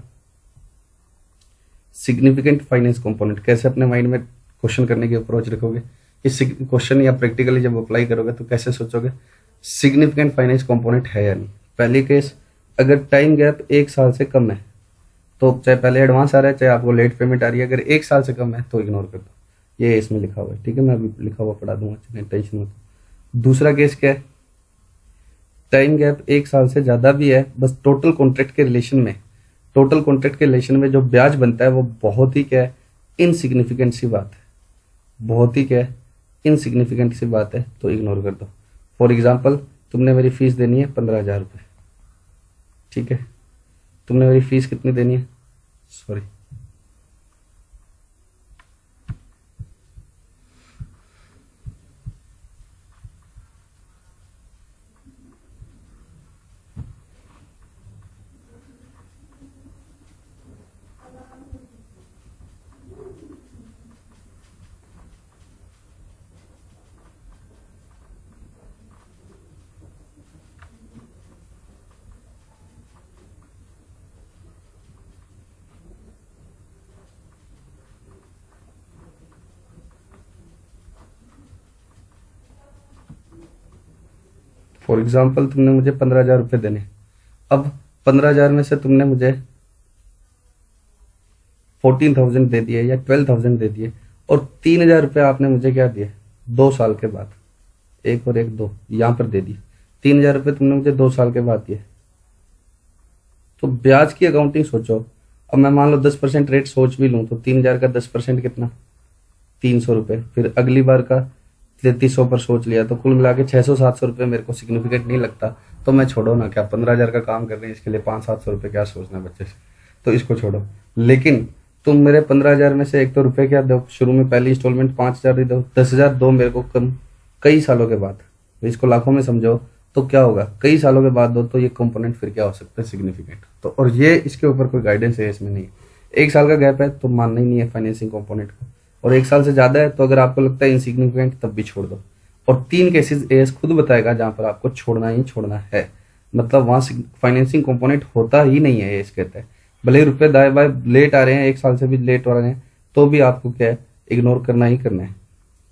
सिग्निफिकेंट फाइनेंस कंपोनेंट कैसे अपने माइंड में क्वेश्चन करने की अप्रोच रखोगे, इस क्वेश्चन या प्रैक्टिकली जब अप्लाई करोगे तो कैसे सोचोगे सिग्निफिकेंट फाइनेंस कंपोनेंट है या नहीं। पहली केस, अगर टाइम गैप 1 साल से कम है तो चाहे पहले एडवांस आ रहा है चाहे आपको लेट पेमेंट आ रही है, अगर 1 साल से कम है तो इग्नोर कर दो, ये इसमें लिखा हुआ है। ठीक है, मैं अभी लिखा हुआ पढ़ा दूंगा, टेंशन मत। दूसरा केस क्या है, टाइम गैप 1 साल से ज्यादा भी है, बस टोटल कॉन्ट्रैक्ट के रिलेशन में, टोटल कॉन्ट्रैक्ट के रिलेशन में जो ब्याज बनता है वो बहुत ही क्या है, इनसिग्निफिकेंट सी बात है, बहुत ही क्या है, इनसिग्निफिकेंट सी बात है, तो इग्नोर कर दो। फॉर एग्जाम्पल, तुमने मेरी फीस देनी है 15,000 रुपये। ठीक है, तुमने मेरी फीस कितनी देनी है, सॉरी फॉर एग्जाम्पल तुमने मुझे 15,000 रुपये देने, अब 15,000 में से तुमने मुझे 14,000 दे दिए या 12,000 दे दिए, और 3,000 रुपये आपने मुझे क्या दिए 2 साल के बाद, 1 और 1 2 यहाँ पर दे दिए, 3,000 रुपये तुमने मुझे 2 साल के बाद दिए। तो ब्याज की अकाउंटिंग सोचो, अब मैं मान लो 10% रेट सोच भी लूँ तो 3,000 का 10% कितना, 300 रुपये, फिर अगली बार का 3,300 पर सोच लिया, तो कुल मिला के 600-700 रुपये मेरे को सिग्निफिकेंट नहीं लगता, तो मैं छोड़ो ना, क्या 15,000 का काम कर रहे हैं इसके लिए 500-700 रुपये क्या सोचना है बच्चे से, तो इसको छोड़ो। लेकिन तुम मेरे 15,000 में से एक तो रुपये क्या दो, शुरू में पहली इंस्टॉलमेंट 5,000 ही दो, 10,000 दो मेरे को कम कई सालों के बाद, तो इसको लाखों में समझो तो क्या होगा, कई सालों के बाद दो, तो ये कंपोनेंट फिर क्या हो सकता है, सिग्निफिकेंट। तो और ये इसके ऊपर कोई गाइडेंस है इसमें नहीं, 1 साल का गैप है तो मानना ही नहीं है फाइनेंसिंग कंपोनेंट को, और 1 साल से ज्यादा है तो अगर आपको लगता है इनसिग्निफिकेंट तब भी छोड़ दो। और 3 केसेस एएस खुद बताएगा जहां पर आपको छोड़ना ही छोड़ना है, मतलब वहां फाइनेंसिंग कंपोनेंट होता ही नहीं है, एएस कहता है भले ही रुपए दाएं बाएं लेट आ रहे हैं, 1 साल से भी लेट हो रहे हैं, तो भी आपको क्या है, इग्नोर करना ही करना है।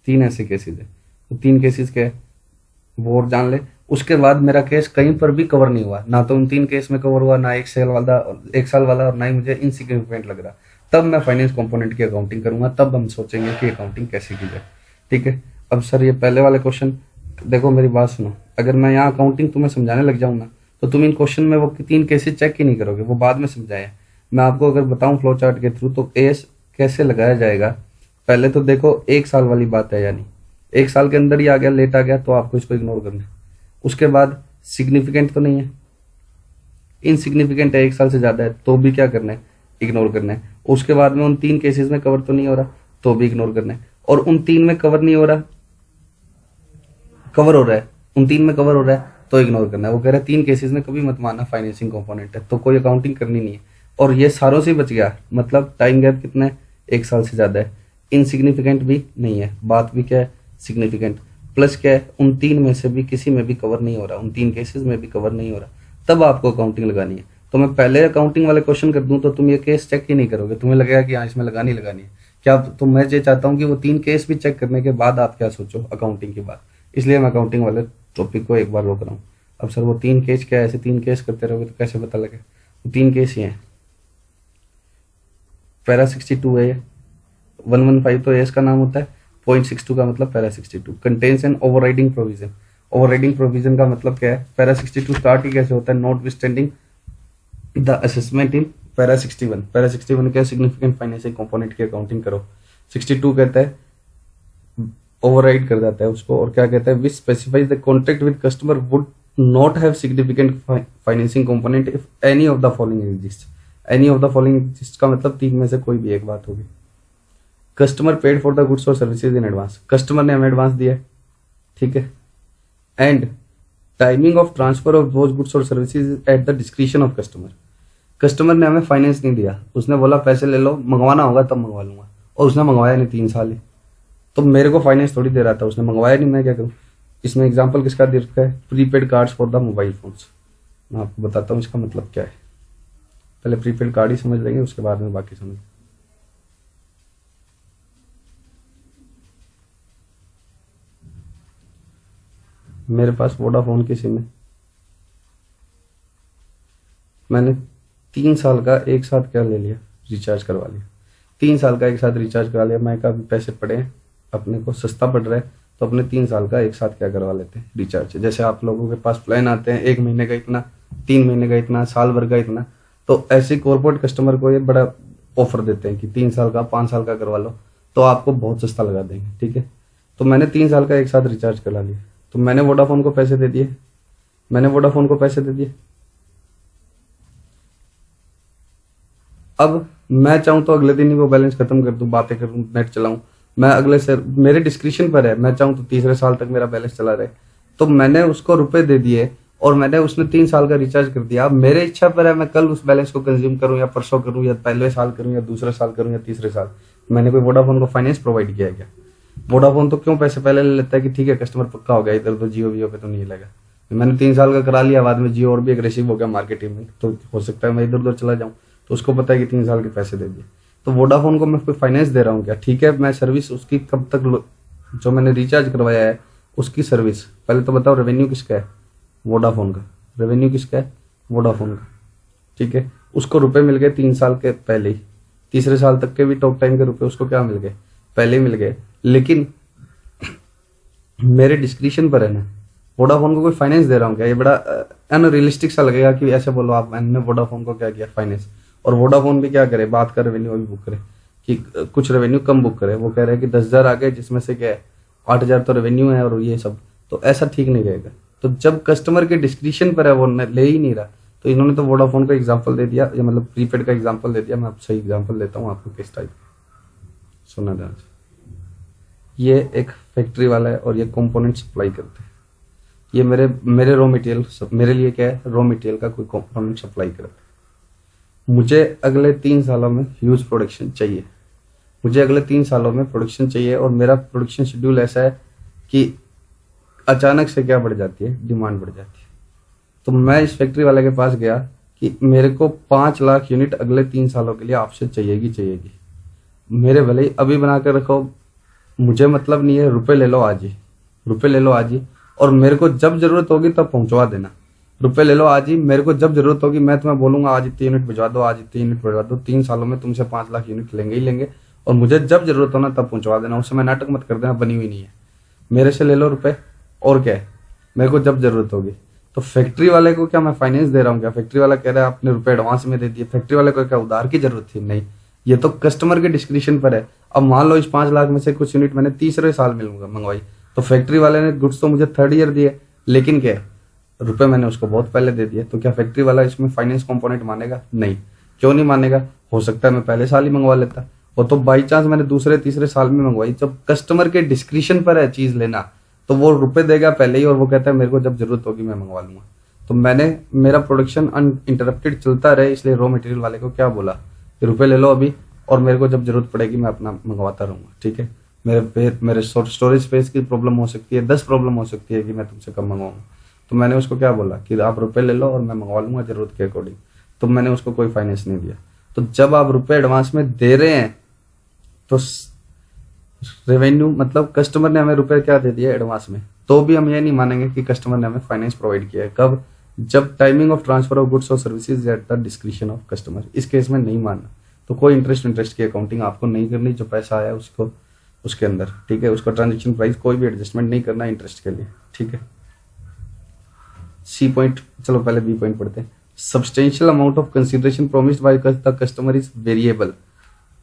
3 ऐसे केसेस है, तो 3 केसेस क्या है वो और जान ले। उसके बाद मेरा केस कहीं पर भी कवर नहीं हुआ, ना तो उन 3 केस में कवर हुआ, ना 1 साल वाला और ना ही मुझे इनसिग्निफिकेंट लग रहा, तब मैं फाइनेंस कंपोनेंट की अकाउंटिंग करूंगा, तब हम सोचेंगे कि अकाउंटिंग कैसे की जाए। ठीक है, अब सर ये पहले वाले क्वेश्चन देखो, मेरी बात सुनो, अगर मैं यहाँ अकाउंटिंग तुम्हें समझाने लग जाऊँ ना तो तुम इन क्वेश्चन में वो 3 केसेस चेक ही नहीं करोगे, वो बाद में समझाया। मैं आपको अगर बताऊं फ्लो चार्ट के थ्रू तो एएस कैसे लगाया जाएगा, पहले तो देखो 1 साल वाली बात है, यानी 1 साल के अंदर ही आ गया, लेट आ गया, तो आपको इसको इग्नोर करना है। उसके बाद सिग्निफिकेंट तो नहीं है, इनसिग्निफिकेंट है, 1 साल से ज्यादा है, तो भी क्या करना है, इग्नोर करना है। उसके बाद में उन 3 केसेस में कवर तो नहीं हो रहा, तो भी इग्नोर करना है। और उन 3 में कवर नहीं हो रहा, कवर हो रहा है, उन 3 में कवर हो रहा है तो इग्नोर करना है। वो कह रहा है 3 केसेस में कभी मत मानना फाइनेंसिंग कंपोनेंट है, तो कोई अकाउंटिंग करनी नहीं है। और ये सारों से बच गया, मतलब टाइम गैप कितना है, 1 साल से ज्यादा है, इनसिग्निफिकेंट भी नहीं है, बात भी क्या है, सिग्निफिकेंट, प्लस क्या है, उन 3 में से भी किसी में भी कवर नहीं हो रहा, उन 3 केसेस में भी कवर नहीं हो रहा, तब आपको अकाउंटिंग लगानी है। तो मैं पहले अकाउंटिंग वाले क्वेश्चन कर दूं तो तुम ये केस चेक ही नहीं करोगे, तुम्हें लगेगा कि हाँ इसमें लगानी लगानी है क्या। तो मैं ये चाहता हूँ कि वो 3 केस भी चेक करने के बाद आप क्या सोचो अकाउंटिंग की बात। इसलिए मैं अकाउंटिंग वाले टॉपिक को एक बार रोक रहा हूँ। अब सर वो 3 केस क्या है, ऐसे 3 केस करते रहोगे तो कैसे पता लगे। वो 3 केस ही हैं। पैरा 62 है ये, 115 तो एस का नाम होता है, 0.62 का मतलब para 62 contains an overriding provision. Overriding provision का मतलब क्या है, पैरा 62 स्टार्ट ही कैसे होता है, not withstanding the assessment in para 61। Para 61 क्या, सिग्निफिकेंट फाइनेंशियल कंपोनेंट की अकाउंटिंग करो। 62 कहता है ओवरराइड कर जाता है उसको, और क्या कहता है, which specifies the contract with customer would not have significant financing component if any of the following exist. Any of the following exist का मतलब 3 में से कोई भी एक बात होगी। Customer paid for the goods और सर्विसेज इन एडवांस, कस्टमर ने हमें एडवांस दिया है, ठीक है। And timing of transfer of those goods और services at the discretion of customer. Customer ने हमें फाइनेंस नहीं दिया, उसने बोला पैसे ले लो, मंगवाना होगा तब मंगवा लूंगा, और उसने मंगवाया नहीं 3 साल ही, तो मेरे को फाइनेंस थोड़ी दे रहा था, उसने मंगवाया नहीं, मैं क्या करूं। इसमें एग्जांपल किसका दे रखा है, prepaid cards for the mobile phones. मैं आपको बताता हूँ इसका मतलब क्या है। पहले प्रीपेड कार्ड ही समझ लेंगे, उसके बाद में बाकी समझ। मेरे पास वोडाफोन की सिम है, मैंने 3 साल का एक साथ क्या ले लिया, रिचार्ज करवा लिया। 3 साल का एक साथ रिचार्ज करा लिया। मैं कभी पैसे पड़े हैं, अपने को सस्ता पड़ रहा है, तो अपने 3 साल का एक साथ क्या करवा लेते हैं, रिचार्ज। जैसे आप लोगों के पास प्लान आते हैं 1 महीने का इतना, 3 महीने का इतना, साल भर का इतना, तो ऐसे कॉर्पोरेट कस्टमर को ये बड़ा ऑफर देते हैं कि 3 साल का 5 साल का करवा लो, तो आपको बहुत सस्ता लगा देंगे, ठीक है। तो मैंने 3 साल का एक साथ रिचार्ज करा लिया, तो मैंने वोडाफोन को पैसे दे दिए, अब मैं चाहूं तो अगले दिन ही वो बैलेंस खत्म कर दूं, बातें करूं, नेट चलाऊं, मैं अगले से, मेरे डिस्क्रिप्शन पर है, मैं चाहूं तो तीसरे साल तक मेरा बैलेंस चला रहे। तो मैंने उसको रुपए दे दिए और मैंने उसने 3 साल का रिचार्ज कर दिया। अब मेरे इच्छा पर है, मैं कल उस बैलेंस को कंज्यूम करूं या परसों करूं या पहले साल करूं या दूसरे साल करूं या तीसरे साल। मैंने कोई वोडाफोन को फाइनेंस प्रोवाइड किया है क्या। वोडाफोन तो क्यों पैसे पहले ले लेता है कि ठीक है कस्टमर पक्का हो गया, इधर तो जियो पे तो नहीं लेगा। मैंने 3 साल का करा लिया, बाद में जियो और भी अग्रेसिव हो गया मार्केटिंग में, तो हो सकता है मैं इधर उधर चला जाऊं, तो उसको पता है कि 3 साल के पैसे दे दिए। तो वोडाफोन को मैं कोई फाइनेंस दे रहा हूँ क्या, ठीक है। मैं सर्विस उसकी कब तक, जो मैंने रिचार्ज करवाया है उसकी सर्विस, पहले तो बताओ रेवेन्यू किसका है, वोडाफोन का। रेवेन्यू किसका है, वोडाफोन का, ठीक है। उसको रुपए मिल गए 3 साल के पहले ही, तीसरे साल तक के भी टॉक टाइम के रुपए उसको क्या मिल गए, पहले ही मिल गए। लेकिन मेरे डिस्क्रिप्शन पर है ना, वोडाफोन को कोई फाइनेंस दे रहा हूँ क्या, ये बड़ा अनरियलिस्टिक सा लगेगा कि ऐसे बोलो आप, मैंने वोडाफोन को क्या किया फाइनेंस। और वोडाफोन भी क्या करे, बात का रेवेन्यू अभी बुक करे कि कुछ रेवेन्यू कम बुक करे, वो कह रहे हैं कि 10,000 आ गए, जिसमें से क्या है 8,000 तो रेवेन्यू है और ये सब, तो ऐसा ठीक नहीं रहेगा। तो जब कस्टमर के डिस्क्रिप्शन पर है, वो ले ही नहीं रहा, तो इन्होंने तो वोडाफोन का एग्जाम्पल दे दिया, या मतलब प्रीपेड का एग्जाम्पल दे दिया। मैं आपको सही एग्जाम्पल देता हूँ आपको किस टाइप, सुना ध्यान से। ये एक फैक्ट्री वाला है और ये कंपोनेंट सप्लाई करते हैं, ये मेरे रॉ मटेरियल, मेरे लिए क्या है, रॉ मटेरियल का कोई कंपोनेंट सप्लाई करते हैं। मुझे अगले 3 सालों में ह्यूज प्रोडक्शन चाहिए, मुझे अगले 3 सालों में प्रोडक्शन चाहिए, और मेरा प्रोडक्शन शेड्यूल ऐसा है कि अचानक से क्या बढ़ जाती है, डिमांड बढ़ जाती है। तो मैं इस फैक्ट्री वाले के पास गया कि मेरे को 5 लाख यूनिट अगले 3 सालों के लिए आपसे चाहिएगी। मेरे भले ही अभी बना कर रखो, मुझे मतलब नहीं है, रुपए ले लो आज ही, और मेरे को जब जरूरत होगी तब पहुंचवा देना। रुपए ले लो आज ही, मेरे को जब जरूरत होगी मैं तुम्हें बोलूंगा आज इतनी यूनिट भिजवा दो, आज इतनी यूनिट भिजवा दो। 3 सालों में तुमसे 5 लाख यूनिट लेंगे ही लेंगे, और मुझे जब जरूरत हो ना तब पहुंचवा देना। उस समय नाटक मत कर देना, बनी हुई नहीं है, मेरे से ले लो रुपए, और क्या है, मेरे को जब जरूरत होगी। तो फैक्ट्री वाले को क्या मैं फाइनेंस दे रहा हूँ क्या, फैक्ट्री वाला कह रहा है आपने रुपए एडवांस में दे दिए, फैक्ट्री वाले को क्या उधार की जरूरत थी, नहीं। ये तो कस्टमर के डिस्क्रिप्शन पर है। अब मान लो इस 5 लाख में से कुछ यूनिट मैंने तीसरे साल में मंगवाई, तो फैक्ट्री वाले ने गुड्स तो मुझे 3rd ईयर दिए, लेकिन क्या रुपए मैंने उसको बहुत पहले दे दिए। तो क्या फैक्ट्री वाला इसमें फाइनेंस कंपोनेंट मानेगा, नहीं। क्यों नहीं मानेगा, हो सकता है मैं पहले साल ही मंगवा लेता, वो तो बाई चांस मैंने दूसरे तीसरे साल में मंगवाई। जब कस्टमर के डिस्क्रिप्शन पर है चीज लेना, तो वो रुपए देगा पहले ही, और वो कहता है मेरे को जब जरूरत होगी मैं मंगवा लूंगा। तो मेरा प्रोडक्शन अनइंटरप्टेड चलता रहे, इसलिए रॉ मटेरियल वाले को क्या बोला कि रुपए ले लो अभी, और मेरे को जब जरूरत पड़ेगी मैं अपना मंगवाता रहूंगा, ठीक है। मेरे स्टोरेज स्पेस की प्रॉब्लम हो सकती है, 10 प्रॉब्लम हो सकती है कि मैं तुमसे कम मंगवाऊंगा। तो मैंने उसको क्या बोला कि आप रुपए ले लो और मैं मंगवा लूंगा जरूरत के अकॉर्डिंग, तो मैंने उसको कोई फाइनेंस नहीं दिया। तो जब आप रुपए एडवांस में दे रहे हैं तो रेवेन्यू मतलब कस्टमर ने हमें रुपए क्या दे दिया एडवांस में, तो भी हम ये नहीं मानेंगे कि कस्टमर ने हमें फाइनेंस प्रोवाइड किया है। कब? जब timing of transfer of goods और services at the description of customer, इस केस में नहीं मानना। तो कोई इंटरेस्ट की अकाउंटिंग आपको नहीं करनी, जो पैसा आया उसको उसके अंदर, ठीक है, उसका ट्रांजेक्शन प्राइस कोई भी एडजस्टमेंट नहीं करना इंटरेस्ट के लिए, ठीक है। सी पॉइंट, चलो पहले बी पॉइंट पढ़ते हैं। Substantial amount of consideration promised by the customer is variable,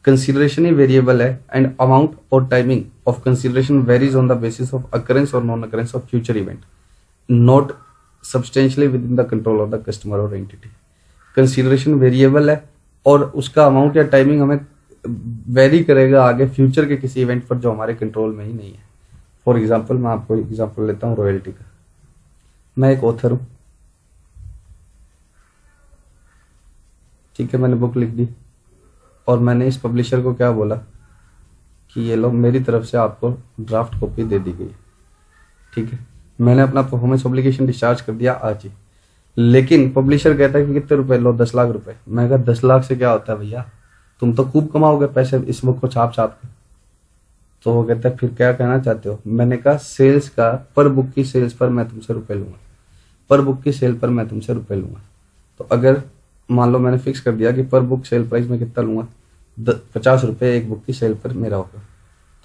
consideration ही वेरिएबल है एंड अमाउंट और timing of consideration varies on the basis of occurrence और non occurrence of future event not substantially within the control of the customer और एंटिटी। कंसिडरेशन वेरिएबल है और उसका अमाउंट या टाइमिंग हमें वेरी करेगा आगे फ्यूचर के किसी इवेंट पर जो हमारे कंट्रोल में ही नहीं है। फॉर एग्जाम्पल मैं आपको एग्जाम्पल लेता हूँ रॉयल्टी का। मैं एक ऑथर हूं, ठीक है, मैंने बुक लिख दी और मैंने इस पब्लिशर को क्या बोला कि ये लो मेरी तरफ से आपको ड्राफ्ट कॉपी दे दी गई, ठीक है। मैंने अपना परफॉर्मेंस ऑब्लिगेशन डिस्चार्ज कर दिया आज ही, लेकिन पब्लिशर कहता है कि कितने रुपए लो, 10 लाख रुपए। मैं कहा 10 लाख से क्या होता है भैया, तुम तो खूब कमाओगे पैसे इस बुक को छाप छाप के। तो वो कहता है फिर क्या कहना चाहते हो। मैंने कहा सेल्स का, पर बुक की सेल्स पर मैं तुमसे रुपए लूंगा, पर बुक की सेल पर मैं तुमसे रुपए लूंगा। तो अगर मान लो मैंने फिक्स कर दिया कि पर बुक सेल प्राइस में कितना लूंगा, 50 रुपए एक बुक की सेल पर मेरा होगा।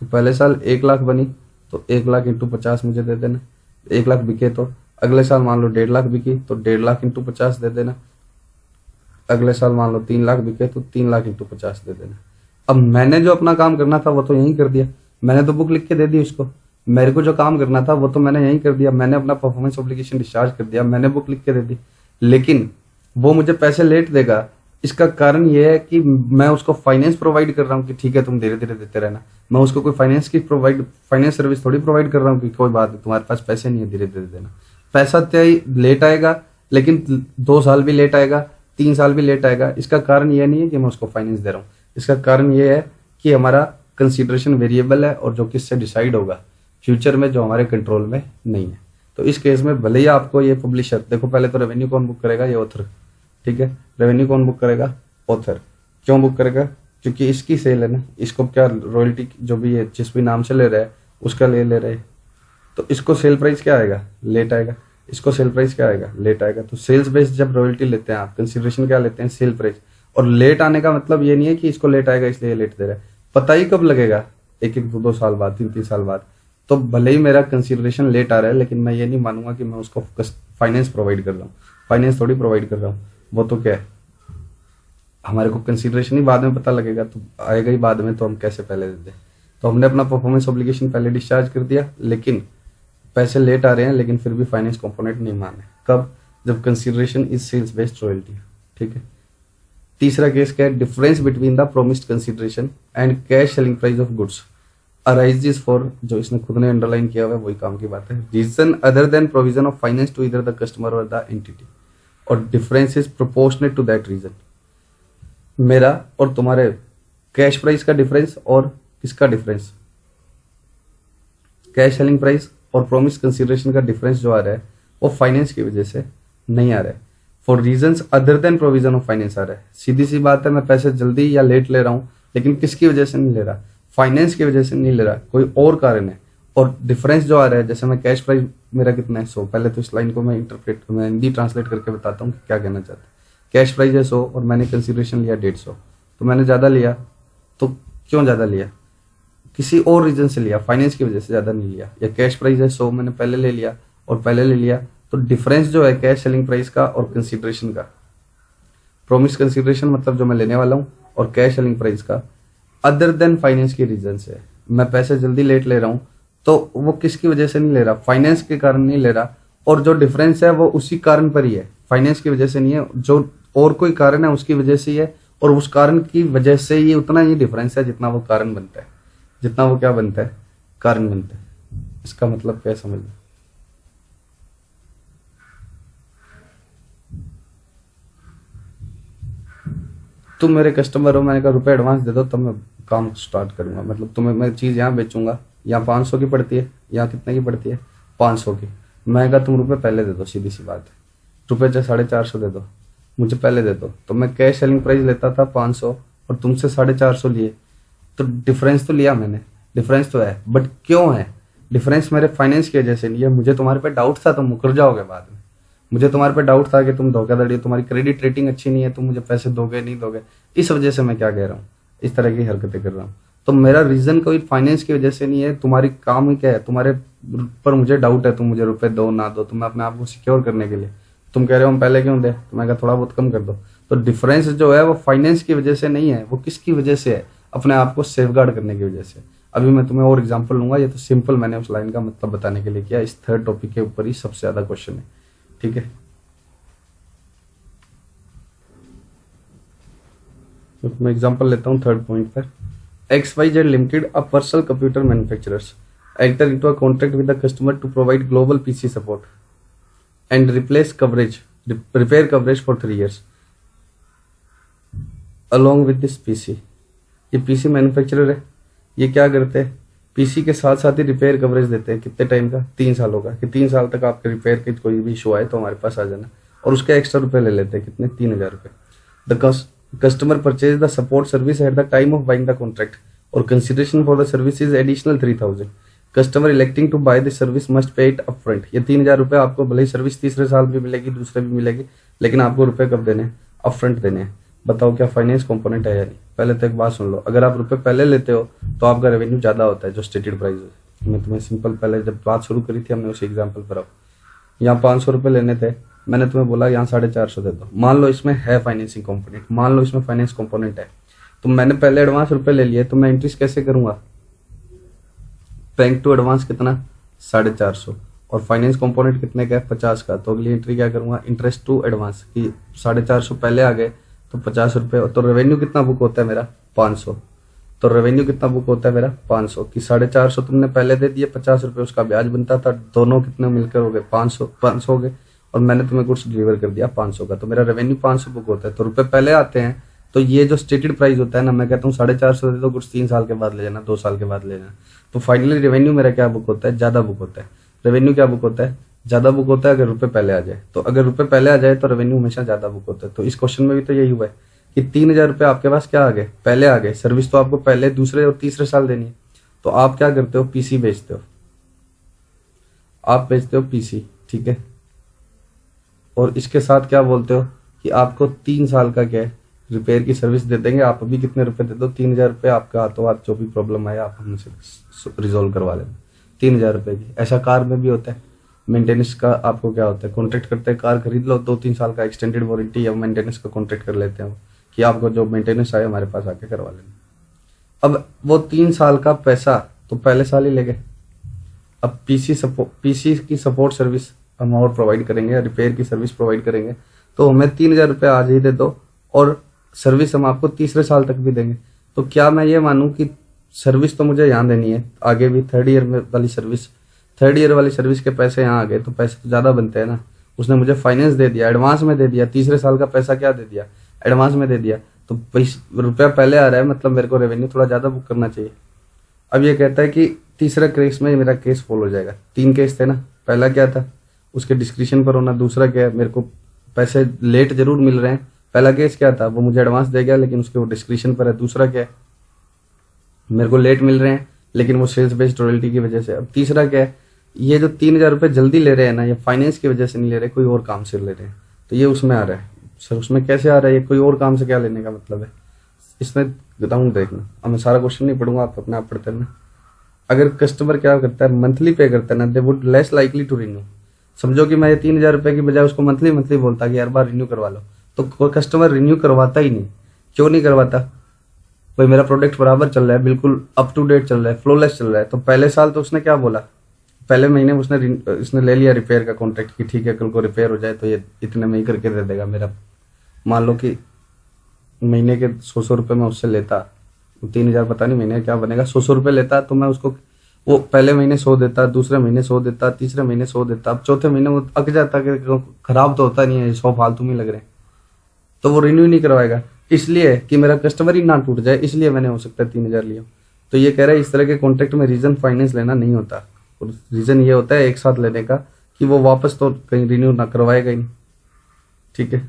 तो पहले साल 1 लाख बनी तो 1 लाख इंटू 50 मुझे दे देना, 1 लाख बिके तो अगले साल मान लो 1.5 लाख बिकी तो 1.5 लाख इंटू 50 दे देना, अगले साल मान लो 3 लाख बिके तो 3 लाख इंटू 50 दे देना। अब मैंने जो अपना काम करना था वो तो यही कर दिया, मैंने तो बुक लिख के दे दी उसको। मेरे को जो काम करना था वो तो मैंने यही कर दिया, मैंने अपना परफॉर्मेंस ऑब्लिगेशन डिस्चार्ज कर दिया, मैंने बुक लिख के दे दी। लेकिन वो मुझे पैसे लेट देगा, इसका कारण ये है कि मैं उसको फाइनेंस प्रोवाइड कर रहा हूँ कि ठीक है तुम धीरे धीरे देते रहना। मैं उसको कोई फाइनेंस सर्विस थोड़ी प्रोवाइड कर रहा हूँ कि कोई बात नहीं तुम्हारे पास पैसे नहीं है धीरे धीरे देना। पैसा तय लेट आएगा, लेकिन 2 साल भी लेट आएगा, 3 साल भी लेट आएगा। इसका कारण ये नहीं है कि मैं उसको फाइनेंस दे रहा हूँ, इसका कारण ये है कि हमारा कंसिडरेशन वेरिएबल है और जो किससे डिसाइड होगा फ्यूचर में, जो हमारे कंट्रोल में नहीं है। तो इस केस में भले ही आपको ये पब्लिशर, देखो पहले तो रेवेन्यू कौन बुक करेगा, ये ऑथर, ठीक है। रेवेन्यू कौन बुक करेगा, ऑथर। क्यों बुक करेगा, क्योंकि इसकी सेल है ना, इसको क्या रॉयल्टी जो भी है जिस भी नाम से ले रहा है उसका ले रहे हैं, तो इसको सेल प्राइस क्या आएगा, लेट आएगा। इसको सेल प्राइस क्या आएगा, लेट आएगा। तो सेल्स बेस्ड जब रॉयल्टी लेते हैं आप, कंसिडरेशन क्या लेते हैं, सेल प्राइस। और लेट आने का मतलब ये नहीं है कि इसको लेट आएगा इसलिए लेट दे रहा है, पता ही कब लगेगा, 1-2 साल बाद, 3-3 साल बाद। तो भले ही मेरा कंसिडरेशन लेट आ रहा है, लेकिन मैं ये नहीं मानूंगा कि मैं उसको फाइनेंस प्रोवाइड कर रहा हूँ, फाइनेंस थोड़ी प्रोवाइड कर रहा हूँ। वो तो क्या है, हमारे को कंसिडरेशन ही बाद में पता लगेगा, तो आएगा ही बाद में, तो हम कैसे पहले दे दें। तो हमने अपना परफॉर्मेंस ऑब्लिगेशन पहले डिस्चार्ज कर दिया, लेकिन पैसे लेट आ रहे हैं, लेकिन फिर भी फाइनेंस कंपोनेंट नहीं माने। कब, जब consideration is sales based royalty, ठीक है। तीसरा केस क्या है, difference between the promised consideration and cash selling price of goods arises for, जो इसने खुद ने अंडरलाइन किया हुआ है वही काम की बात है, reason other than provision of finance to either the customer और द एंटिटी, और difference is proportionate to that reason. मेरा और तुम्हारे कैश प्राइस का डिफरेंस और किसका डिफरेंस, कैश सेलिंग प्राइस और प्रोमिस कंसिडरेशन का डिफरेंस जो आ रहा है वो फाइनेंस की वजह से नहीं आ रहा है, for reasons other than provision of finance आ रहा है। सीधी सी बात है, मैं पैसे जल्दी या लेट ले रहा हूं, लेकिन किसकी वजह से नहीं ले रहा, फाइनेंस की वजह से नहीं ले रहा, कोई और कारण है। और डिफरेंस जो आ रहा है, जैसे मैं कैश प्राइस मेरा कितना है 100, पहले तो इस लाइन को मैं हिंदी ट्रांसलेट करके बताता हूँ क्या कहना चाहता है। कैश प्राइस है 100 और मैंने कंसिडरेशन लिया 150, तो मैंने ज्यादा लिया, तो क्यों ज्यादा लिया, किसी और रीजन से लिया, फाइनेंस की वजह से ज्यादा नहीं लिया। या कैश प्राइस है 100 मैंने पहले ले लिया और पहले ले लिया, तो डिफरेंस जो है कैश सेलिंग प्राइस का और कंसिडरेशन का, प्रोमिस कंसिडरेशन मतलब जो मैं लेने वाला हूँ, और कैश सेलिंग प्राइस का अदर देन फाइनेंस की रीजन से, मैं पैसे जल्दी लेट ले रहा हूँ, तो वो किसकी वजह से नहीं ले रहा, फाइनेंस के कारण नहीं ले रहा। और जो डिफरेंस है वो उसी कारण पर ही है, फाइनेंस की वजह से नहीं है, जो और कोई कारण है उसकी वजह से ही है, और उस कारण की वजह से ये उतना ही डिफरेंस है जितना वो कारण बनता है, जितना वो क्या बनता है, कारण बनता है। इसका मतलब क्या समझना, तुम मेरे कस्टमर हो, मैंने कहा रुपए एडवांस दे दो तब मैं काम स्टार्ट करूंगा, मतलब तुम्हें मैं चीज यहाँ बेचूंगा, यहाँ 500 की पड़ती है, यहाँ कितने की पड़ती है, 500 की, मैं कहा तुम रुपये पहले दे दो, सीधी सी बात है, रुपये चाहे 450 दे दो, मुझे पहले दे दो। तो मैं कैश सेलिंग प्राइस लेता था 500 और तुमसे 450 लिए, तो डिफरेंस तो लिया मैंने, डिफरेंस तो है, बट क्यों है डिफरेंस? मेरे फाइनेंस की वजह से नहीं है। मुझे तुम्हारे पे डाउट था, तुम मुकर जाओगे बाद में। मुझे तुम्हारे पे डाउट था कि तुम धोखाधड़ी, तुम्हारी क्रेडिट रेटिंग अच्छी नहीं है, तुम मुझे पैसे दोगे नहीं दोगे, इस वजह से मैं क्या कह रहा हूँ, इस तरह की हरकतें कर रहा हूँ। तो मेरा रीजन कोई फाइनेंस की वजह से नहीं है, तुम्हारी काम ही क्या है, तुम्हारे पर मुझे डाउट है, तुम मुझे रुपए दो ना दो, तुम अपने आप को सिक्योर करने के लिए तुम कह रहे हो हम पहले क्यों दे, तो मैं कहा थोड़ा बहुत कम कर दो। तो डिफरेंस जो है वो फाइनेंस की वजह से नहीं है, वो किसकी वजह से है, अपने आप को सेफगार्ड करने की वजह से। अभी मैं तुम्हें और एग्जांपल लूंगा, ये तो सिंपल मैंने उस लाइन का मतलब बताने के लिए किया, इस थर्ड टॉपिक के ऊपर ही सबसे ज्यादा क्वेश्चन है, ठीक है। तो मैं एग्जांपल लेता हूँ थर्ड पॉइंट पर। XYZ Limited, a personal computer manufacturers, enter into a contract with the customer to provide global PC support and repair coverage for 3 years along with this PC। ये पीसी मैन्युफैक्चरर है, ये क्या करते हैं, पीसी के साथ साथ ही रिपेयर कवरेज देते हैं। कितने टाइम का? 3 सालों का, कि 3 साल तक आपके रिपेयर की कोई भी इशू आए तो हमारे पास आ जाना, और उसके एक्स्ट्रा रुपए ले लेते हैं, कितने? 3000 रुपये। The customer purchase the support service at the time of buying the contract और consideration for the service is additional 3000। Customer electing to buy this service must pay it upfront. ये 3000 रुपये आपको भले ही सर्विस तीसरे साल भी मिलेगी, दूसरे भी मिलेगी, लेकिन आपको रुपए कब देने हैं? अपफ्रंट देने हैं। बताओ क्या फाइनेंस कंपोनेंट है या नहीं? पहले तो एक बात सुन लो, अगर आप रुपए पहले लेते हो तो आपका रेवेन्यू ज्यादा होता है जो स्टेटेड प्राइस है। मैं तुम्हें सिंपल, पहले जब बात शुरू करी थी हमने उसी एग्जांपल पर, अब यहाँ 500 रुपये लेने थे, मैंने तुम्हें बोला यहाँ 450 दे दो। मान लो इसमें है फाइनेंसिंग कंपोनेंट, मान लो इसमें फाइनेंस कंपोनेंट है, तो मैंने पहले एडवांस रुपए ले लिए, तो मैं इंट्रेस्ट कैसे करूंगा? बैंक टू एडवांस कितना? 450, और फाइनेंस कंपोनेंट कितने का है? 50 का। तो अगली एंट्री क्या करूंगा? इंटरेस्ट टू एडवांस, कि 450 पहले आ गए तो 50 रुपये, तो रेवेन्यू कितना बुक होता है मेरा? 500। तो रेवेन्यू कितना बुक होता है मेरा? 500, कि 450 तुमने पहले दे दिए, 50 रुपये उसका ब्याज बनता था, दोनों कितने मिलकर हो गए? 500 हो गए, और मैंने तुम्हें कुछ डिलीवर कर दिया 500 का, तो मेरा रेवेन्यू 500 बुक होता है। तो रुपए पहले आते हैं, तो ये जो स्टेटेड प्राइस होता है ना, मैं कहता हूँ 450 दे दो, कुछ 3 साल के बाद ले जाना, 2 साल के बाद ले जाना, तो फाइनली रेवेन्यू मेरा क्या बुक होता है? ज्यादा बुक होता है। रेवेन्यू क्या बुक होता है? ज्यादा बुक होता है अगर रुपए पहले आ जाए। तो अगर रुपए पहले आ जाए तो रेवेन्यू हमेशा ज्यादा बुक होता है। तो इस क्वेश्चन में भी तो यही हुआ है कि 3000 रुपये आपके पास क्या आ गए? पहले आ गए। सर्विस तो आपको पहले, दूसरे और तीसरे साल देनी है, तो आप क्या करते हो? पीसी बेचते हो, आप बेचते हो पीसी, ठीक है। और इसके साथ क्या बोलते हो कि आपको 3 साल का क्या है, रिपेयर की सर्विस दे देंगे। आप अभी कितने रुपए दे दो? 3000 रुपये, आपका हाथों हाथ जो भी प्रॉब्लम आया आप हमसे रिजोल्व करवा लेना। 3000 रुपये की। ऐसा कार में भी होता है। मेंटेनेंस का आपको क्या होता है? कॉन्ट्रैक्ट करते हैं, कार खरीद लो, 2-3 साल का एक्सटेंडेड वारंटी या मेंटेनेंस का कॉन्ट्रैक्ट कर लेते हैं कि आपको जो मेंटेनेंस आए हमारे पास आके करवा लेना। अब वो 3 साल का पैसा तो पहले साल ही ले गए। अब पीसी की सपोर्ट सर्विस हम और प्रोवाइड करेंगे, रिपेयर की सर्विस प्रोवाइड करेंगे, तो हमें 3000 रुपये आज ही दे दो, और सर्विस हम आपको तीसरे साल तक भी देंगे। तो क्या मैं ये मानूं कि सर्विस तो मुझे यहाँ देनी है आगे भी, थर्ड ईयर वाली सर्विस के पैसे यहाँ आ गए, तो पैसे तो ज्यादा बनते हैं ना। उसने मुझे फाइनेंस दे दिया, एडवांस में दे दिया, तीसरे साल का पैसा क्या दे दिया? एडवांस में दे दिया, तो रुपया पहले आ रहा है, मतलब मेरे को रेवेन्यू थोड़ा ज्यादा बुक करना चाहिए। अब ये कहता है कि तीसरा केस में मेरा केस फॉलो हो जाएगा। 3 केस थे ना, पहला क्या था? उसके डिस्क्रिप्शन पर होना। दूसरा क्या है? मेरे को पैसे लेट जरूर मिल रहे हैं। पहला केस क्या था? वो मुझे एडवांस दे गया लेकिन उसके वो डिस्क्रिप्शन पर है। दूसरा क्या है? मेरे को लेट मिल रहे हैं लेकिन वो सेल्स बेस्ड रॉयल्टी की वजह से। अब तीसरा क्या है? ये जो 3000 रुपये जल्दी ले रहे हैं ना, ये फाइनेंस की वजह से नहीं ले रहे, कोई और काम से ले रहे हैं, तो ये उसमें आ रहा है। सर उसमें कैसे आ रहा है? ये कोई और काम से क्या लेने का मतलब है? इसमें राउंड देखना। अब मैं सारा क्वेश्चन नहीं पढ़ूंगा, आप अपने आप पढ़ते रहना। अगर कस्टमर क्या करता है, मंथली पे करता है ना, they would less likely to renew. समझो कि मैं ये 3000 रुपये की बजाय उसको मंथली बोलता कि हर बार रिन्यू करवा लो, तो कोई कस्टमर रिन्यू करवाता ही नहीं। क्यों नहीं करवाता? भाई मेरा प्रोडक्ट बराबर चल रहा है, बिल्कुल अप टू डेट चल रहा है, फ्लोलेस चल रहा है। तो पहले साल तो उसने क्या बोला? पहले महीने उसने ले लिया रिपेयर का कॉन्ट्रैक्ट कि ठीक है कल को रिपेयर हो जाए तो ये इतने में ही करके दे देगा मेरा। मान लो कि महीने के 100 रुपये में उससे लेता, 3000 पता नहीं महीने क्या बनेगा, 100 रुपये लेता, तो मैं उसको वो पहले महीने 100 देता, दूसरे महीने 100 देता, तीसरे महीने 100 देता। अब चौथे महीने वो अक जाता कि खराब तो होता नहीं है, 100 फालतू में लग रहे हैं, तो वो रिन्यू नहीं करवाएगा। इसलिए कि मेरा कस्टमर ही ना टूट जाए, इसलिए मैंने हो सकता है 3000 लिया। तो ये कह रहा है इस तरह के कॉन्ट्रैक्ट में रीजन फाइनेंस लेना नहीं होता, और रीजन ये होता है एक साथ लेने का कि वो वापस तो कहीं रिन्यू ना करवाएगा ही नहीं। ठीक है,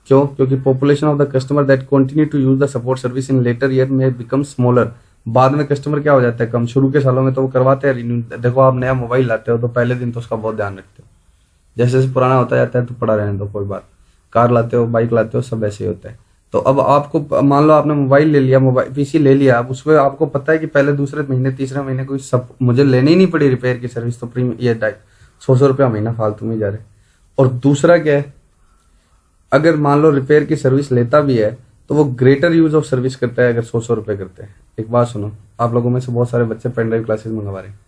क्यों? क्योंकि population of the customer that continue to use the support service in later year में बिकम स्मॉलर। बाद में कस्टमर क्या हो जाता है, कम। शुरू के सालों में तो वो करवाते हैं रिन्यू। देखो आप नया मोबाइल लाते हो तो पहले दिन तो उसका बहुत ध्यान रखते हो, जैसे जैसे पुराना होता जाता है तो पड़ा रहने दो, कोई बात। कार लाते हो, बाइक लाते हो, सब ऐसे ही होता है। तो अब आपको मान लो आपने मोबाइल ले लिया, मोबाइल पीसी ले लिया, अब उसमें आपको पता है कि पहले दूसरे महीने तीसरे महीने कोई सब मुझे लेनी ही नहीं पड़ी रिपेयर की सर्विस, तो प्रीमियम ये 100 रुपया महीना फालतू में जा रहे। और दूसरा क्या है, अगर मान लो रिपेयर की सर्विस लेता भी है तो वो ग्रेटर यूज ऑफ सर्विस करता है अगर 100 रुपए करते हैं। एक बात सुनो, आप लोगों में से बहुत सारे बच्चे पेन ड्राइव क्लासेस मंगवा रहे हैं,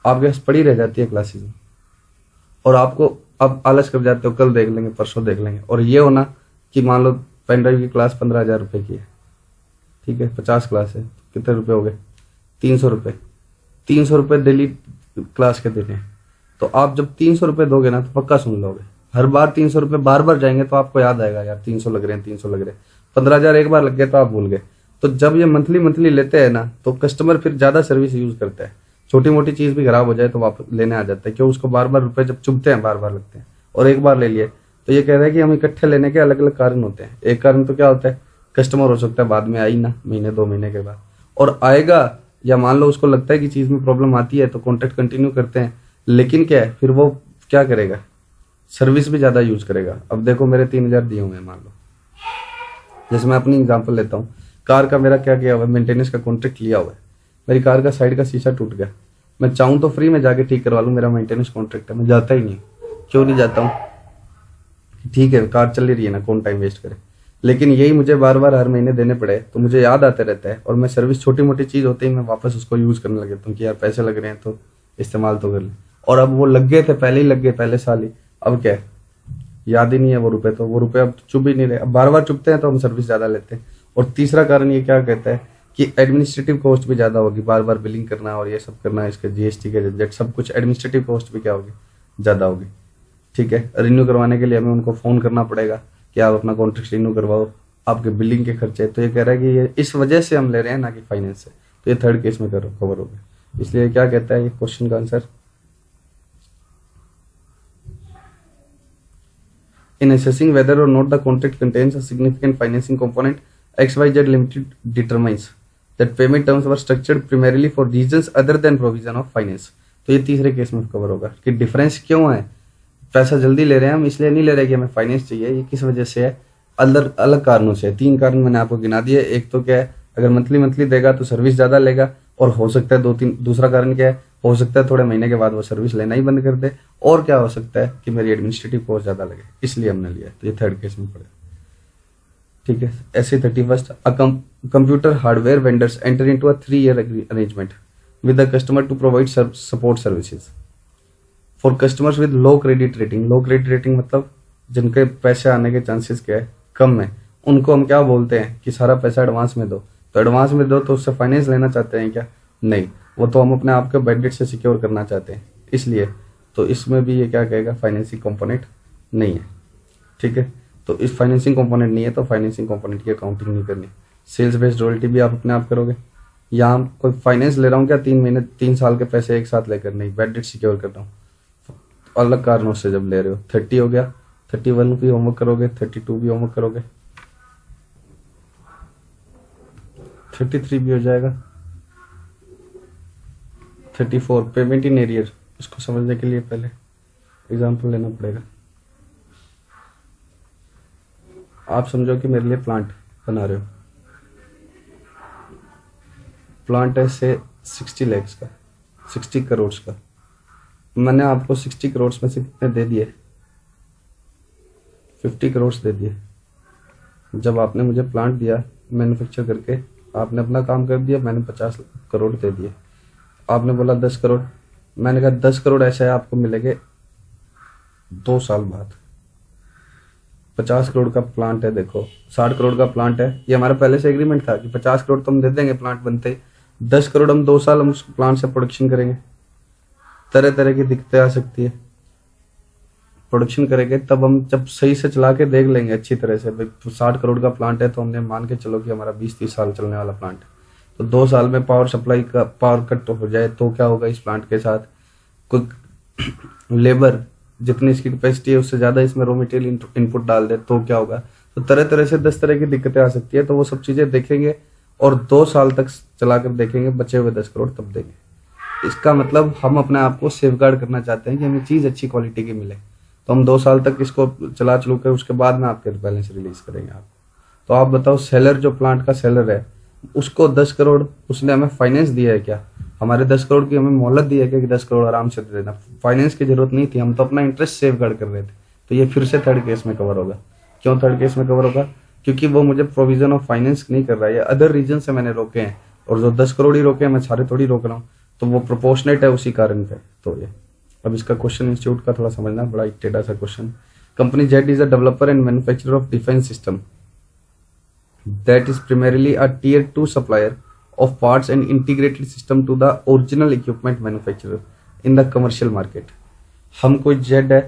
आपके पास पड़ी रह जाती है क्लासेस में, और आपको अब आलस कर जाते हो, कल देख लेंगे, परसों देख लेंगे। और ये होना कि मान लो पेन ड्राइव की क्लास 15,000 रुपए की है, ठीक है, 50 क्लास है, कितने रुपए हो गए? 300 रुपए। 300 रुपए डेली क्लास के देने हैं। तो आप जब 300 रुपए दोगे ना तो पक्का सुन लोगे। हर बार 300 रुपए बार बार जाएंगे तो आपको याद आएगा, यार 300 लग रहे हैं, 300 लग रहे हैं। 15,000 एक बार लग गए तो आप भूल गए। तो जब ये मंथली मंथली लेते हैं ना तो कस्टमर फिर ज्यादा सर्विस यूज करता है। छोटी मोटी चीज भी खराब हो जाए तो वापस लेने आ जाता है, क्यों? उसको बार बार रुपए जब चुभते हैं, बार बार लगते हैं। और एक बार ले लिए तो ये कह रहा है कि हम इकट्ठे लेने के अलग अलग कारण होते हैं। एक कारण तो क्या होता है, कस्टमर हो सकता है बाद में आई ना, महीने 2 महीने के बाद, और आएगा, या मान लो उसको लगता है कि चीज में प्रॉब्लम आती है तो कॉन्टेक्ट कंटिन्यू करते हैं, लेकिन क्या है फिर वो क्या करेगा, सर्विस भी ज्यादा यूज करेगा। अब देखो मेरे 3,000 दिए हुए हैं, मान लो, जैसे मैं अपनी एग्जांपल लेता हूँ, कार का मेरा क्या किया हुआ है, मेंटेनेंस का कॉन्ट्रैक्ट लिया हुआ है। मेरी कार का साइड का शीशा टूट गया, मैं चाहूँ तो फ्री में जाके ठीक करवा लूँ, मेरा मेंटेनेंस कॉन्ट्रैक्ट है, मैं जाता ही नहीं। क्यों नहीं जाता हूँ? ठीक है, कार चल ही रही है ना, कौन टाइम वेस्ट करे। लेकिन यही मुझे बार बार हर महीने देने पड़े तो मुझे याद आते रहता है, और मैं सर्विस छोटी मोटी चीज होते ही मैं वापस उसको यूज करने लग जाता हूँ कि यार पैसे लग रहे हैं तो इस्तेमाल तो कर ले। और अब वो लग गए थे, पहले ही लग गए, पहले साल ही, अब क्या है, याद ही नहीं है वो रुपए, तो वो रुपए अब चुभ ही नहीं रहे। अब बार बार चुभते हैं तो हम सर्विस ज्यादा लेते हैं। और तीसरा कारण ये क्या कहता है कि एडमिनिस्ट्रेटिव कॉस्ट भी ज्यादा होगी, बार बार बिलिंग करना और ये सब करना, इसके जीएसटी के झंझट, सब कुछ एडमिनिस्ट्रेटिव कॉस्ट भी क्या होगी, ज्यादा होगी। ठीक है, रिन्यू करवाने के लिए हमें उनको फोन करना पड़ेगा कि आप अपना कॉन्ट्रैक्ट रिन्यू करवाओ, आपके बिलिंग के खर्चे। तो ये कह रहा है कि ये इस वजह से हम ले रहे हैं, ना कि फाइनेंस से। तो ये थर्ड केस में कवर हो गया। इसलिए क्या कहता है ये क्वेश्चन का answer, in assessing whether or not the contract contains a significant financing component, XYZ Limited determines that payment terms were structured primarily for reasons other than provision of finance। तो ये तीसरे केस में कवर होगा कि डिफरेंस क्यों है, पैसा जल्दी ले रहे हैं हम, इसलिए नहीं ले रहे कि हमें फाइनेंस चाहिए, ये किस वजह से है, अलग अलग कारणों से। 3 कारण मैंने आपको गिना दिए। एक तो क्या है, अगर मंथली मंथली देगा तो सर्विस ज्यादा लेगा, और हो सकता है 2-3, दूसरा कारण क्या है, हो सकता है थोड़े महीने के बाद वो सर्विस लेना ही बंद कर दे, और क्या हो सकता है कि मेरी एडमिनिस्ट्रेटिव कॉस्ट ज्यादा लगे, इसलिए हमने लिया। तो ये थर्ड केस में पड़ेगा। ठीक है, ऐसे 31st computer hardware vendors enter into a 3-year arrangement with the customer to provide support services for customers with low credit rating. Low credit rating मतलब जिनके पैसे आने के चांसेस क्या है, कम है, उनको हम क्या बोलते हैं कि सारा पैसा एडवांस में दो। तो एडवांस में दो तो उससे फाइनेंस लेना चाहते हैं क्या? नहीं, वो तो हम अपने आप के बेड डेट से सिक्योर करना चाहते हैं, इसलिए। तो इसमें भी ये क्या कहेगा, फाइनेंसिंग कंपोनेंट नहीं है। ठीक है, तो इस फाइनेंसिंग कंपोनेंट नहीं है तो फाइनेंसिंग कंपोनेंट की अकाउंटिंग नहीं करनी। सेल्स बेस्ड रॉयल्टी भी आप अपने आप करोगे। यहाँ कोई फाइनेंस ले रहा हूँ क्या, 3 साल के पैसे एक साथ लेकर? नहीं, बेड डेट सिक्योर कर रहा हूँ अलग कारणों से जब ले रहे हो। 30 हो गया, 31 भी होमवर्क करोगे, 32 भी होमवर्क करोगे, 33 भी हो जाएगा, 34 पेमेंट इन एरियर। इसको समझने के लिए पहले एग्जाम्पल लेना पड़ेगा। आप समझो कि मेरे लिए प्लांट बना रहे हो, प्लांट है से 60 लाख का, 60 करोड़ का। मैंने आपको 60 करोड़ में से कितने दे दिए, 50 करोड़ दे दिए। जब आपने मुझे प्लांट दिया मैन्युफैक्चर करके, आपने अपना काम कर दिया, मैंने 50 करोड़ दे दिए। आपने बोला 10 करोड़, मैंने कहा 10 करोड़ ऐसा है आपको मिलेंगे 2 साल बाद। 50 करोड़ का प्लांट है, देखो 60 करोड़ का प्लांट है, ये हमारा पहले से एग्रीमेंट था कि 50 करोड़ तो हम दे देंगे प्लांट बनते ही, 10 करोड़ हम 2 साल हम उस प्लांट से प्रोडक्शन करेंगे। तरह तरह की दिक्कतें आ सकती है, प्रोडक्शन करेंगे तब हम जब सही से चला के देख लेंगे अच्छी तरह से। भाई 60 करोड़ का प्लांट है तो हमने मान के चलो कि हमारा 20-30 साल चलने वाला प्लांट है, तो 2 साल में पावर सप्लाई का पावर कट तो हो जाए तो क्या होगा इस प्लांट के साथ, कोई लेबर जितनी इसकी कैपेसिटी है उससे ज़्यादा इसमें रॉ मटेरियल इनपुट डाल दे तो क्या होगा। तो तरह तरह से 10 तरह की दिक्कतें आ सकती है, तो वो सब चीज़ें देखेंगे और 2 साल तक चला कर देखेंगे, बचे हुए 10 करोड़ तब देंगे। इसका मतलब हम अपने आप को सेफगार्ड करना चाहते हैं कि हमें चीज़ अच्छी क्वालिटी की मिले, तो हम 2 साल तक इसको चला चलू कर उसके बाद में आपके बैलेंस रिलीज करेंगे आप। तो आप बताओ, सेलर जो प्लांट का सेलर है उसको 10 करोड़ उसने हमें फाइनेंस दिया है क्या? हमारे 10 करोड़ की हमें मोहलत दी है क्या कि 10 करोड़ आराम से दे देना? फाइनेंस की जरूरत नहीं थी, हम तो अपना इंटरेस्ट सेव गार्ड कर रहे थे। तो ये फिर से थर्ड केस में कवर होगा। क्यों थर्ड केस में कवर होगा? क्योंकि वो मुझे प्रोविजन ऑफ फाइनेंस नहीं कर रहा है, अदर रीजन से मैंने रोके हैं, और जो 10 करोड़ ही रोके हैं, मैं सारे थोड़ी रोक रहा हूँ, तो वो प्रोपोर्शनेट है उसी कारण पे। तो ये अब इसका क्वेश्चन इंस्टीट्यूट का थोड़ा समझना, बड़ा एक टेढ़ा सा question. Company Z is a developer and manufacturer of defence system that is primarily a tier 2 supplier of parts and integrated system to the original equipment manufacturer in the commercial market। हम कोई जेड है,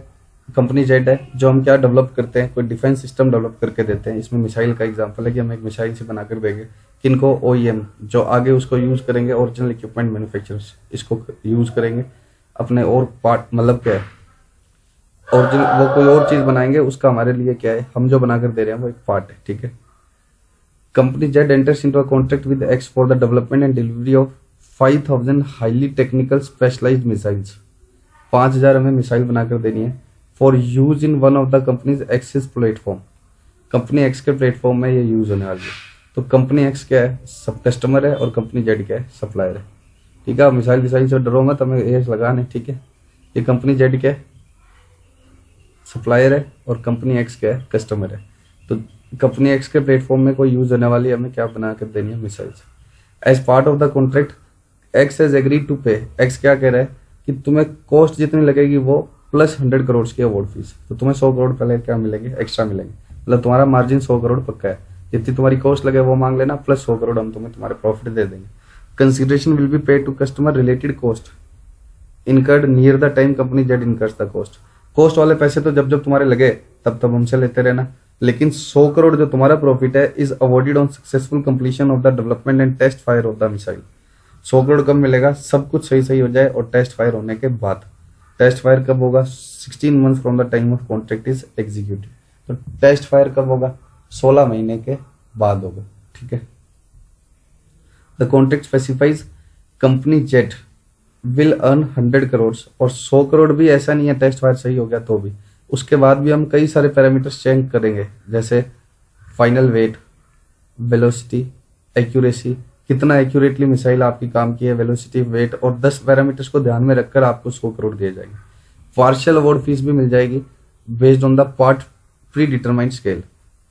कंपनी जेड है, जो हम क्या डेवलप करते हैं, कोई डिफेंस सिस्टम डेवलप करके देते हैं। इसमें मिसाइल का एग्जांपल है कि हम एक मिसाइल से बनाकर देंगे किनको, ओईएम, जो आगे उसको यूज करेंगे, ओरिजिनल इक्विपमेंट मैन्युफैक्चरर्स इसको यूज करेंगे अपने और पार्ट, मतलब क्या है ओरिजिनल, वो कोई और चीज बनाएंगे, उसका हमारे लिए क्या है, हम जो बनाकर दे रहे हैं वो एक पार्ट है, ठीक है। Company Z enters into a contract with X for the development and delivery of 5,000 highly technical specialized missiles। 5,000 हमें मिसाइल बनाकर देनी है for use in one of the companies axis platform. Company x के प्लेटफॉर्म में ये यूज होने वाली है। तो कंपनी एक्स क्या है, सब कस्टमर है, और कंपनी जेड क्या है, सप्लायर है, ठीक है। मिसाइल मिसाइल से डरो मत, हमें ये लगाने, ठीक है। ये कंपनी जेड क्या है, सप्लायर है, और कंपनी एक्स क्या है, कस्टमर है। तो कंपनी एक्स के प्लेटफॉर्म में कोई यूज होने वाली हमें क्या बना कर देनी है, missiles. As part of the contract X has agreed to pay. X क्या कह रहा है कि तुम्हें कॉस्ट जितनी लगेगी वो प्लस 100 करोड़ की अवार्ड फीस, तो तुम्हें 100 करोड़ पहले क्या मिलेंगे, एक्स्ट्रा मिलेंगे। मतलब तुम्हारा मार्जिन 100 करोड़ पक्का है, जितनी तुम्हारी कॉस्ट लगे वो मांग लेना, प्लस 100 करोड़ हम तुम्हें तुम्हारे प्रॉफिट दे देंगे। Consideration will be paid to customer related cost incurred near the time company Z incurs the cost. Cost वाले पैसे तो जब जब तुम्हारे लगे तब तब हमसे लेते रहना, लेकिन 100 करोड़ जो तुम्हारा प्रॉफिट है is awarded on successful completion of the development and test fire of the missile. 100 crore कब मिलेगा, सब कुछ सही सही हो जाए और टेस्ट फायर होने के बाद। टेस्ट फायर कब होगा, 16 month from the time of contract is executed. तो टेस्ट फायर कब होगा, 16 महीने के बाद होगा, ठीक है। The contract specifies company jet will earn 100 crore, और 100 करोड़ भी ऐसा नहीं है टेस्ट फायर सही हो गया तो भी, उसके बाद भी हम कई सारे पैरामीटर्स चेक करेंगे, जैसे फाइनल वेट, वेलोसिटी, एक्यूरेसी, कितना एक्यूरेटली मिसाइल आपकी काम की है, वेलोसिटी, वेट, और 10 पैरामीटर्स को ध्यान में रखकर आपको 100 करोड़ दिए जाएंगे। पार्शियल अवार्ड फीस भी मिल जाएगी based on the part pre determined scale.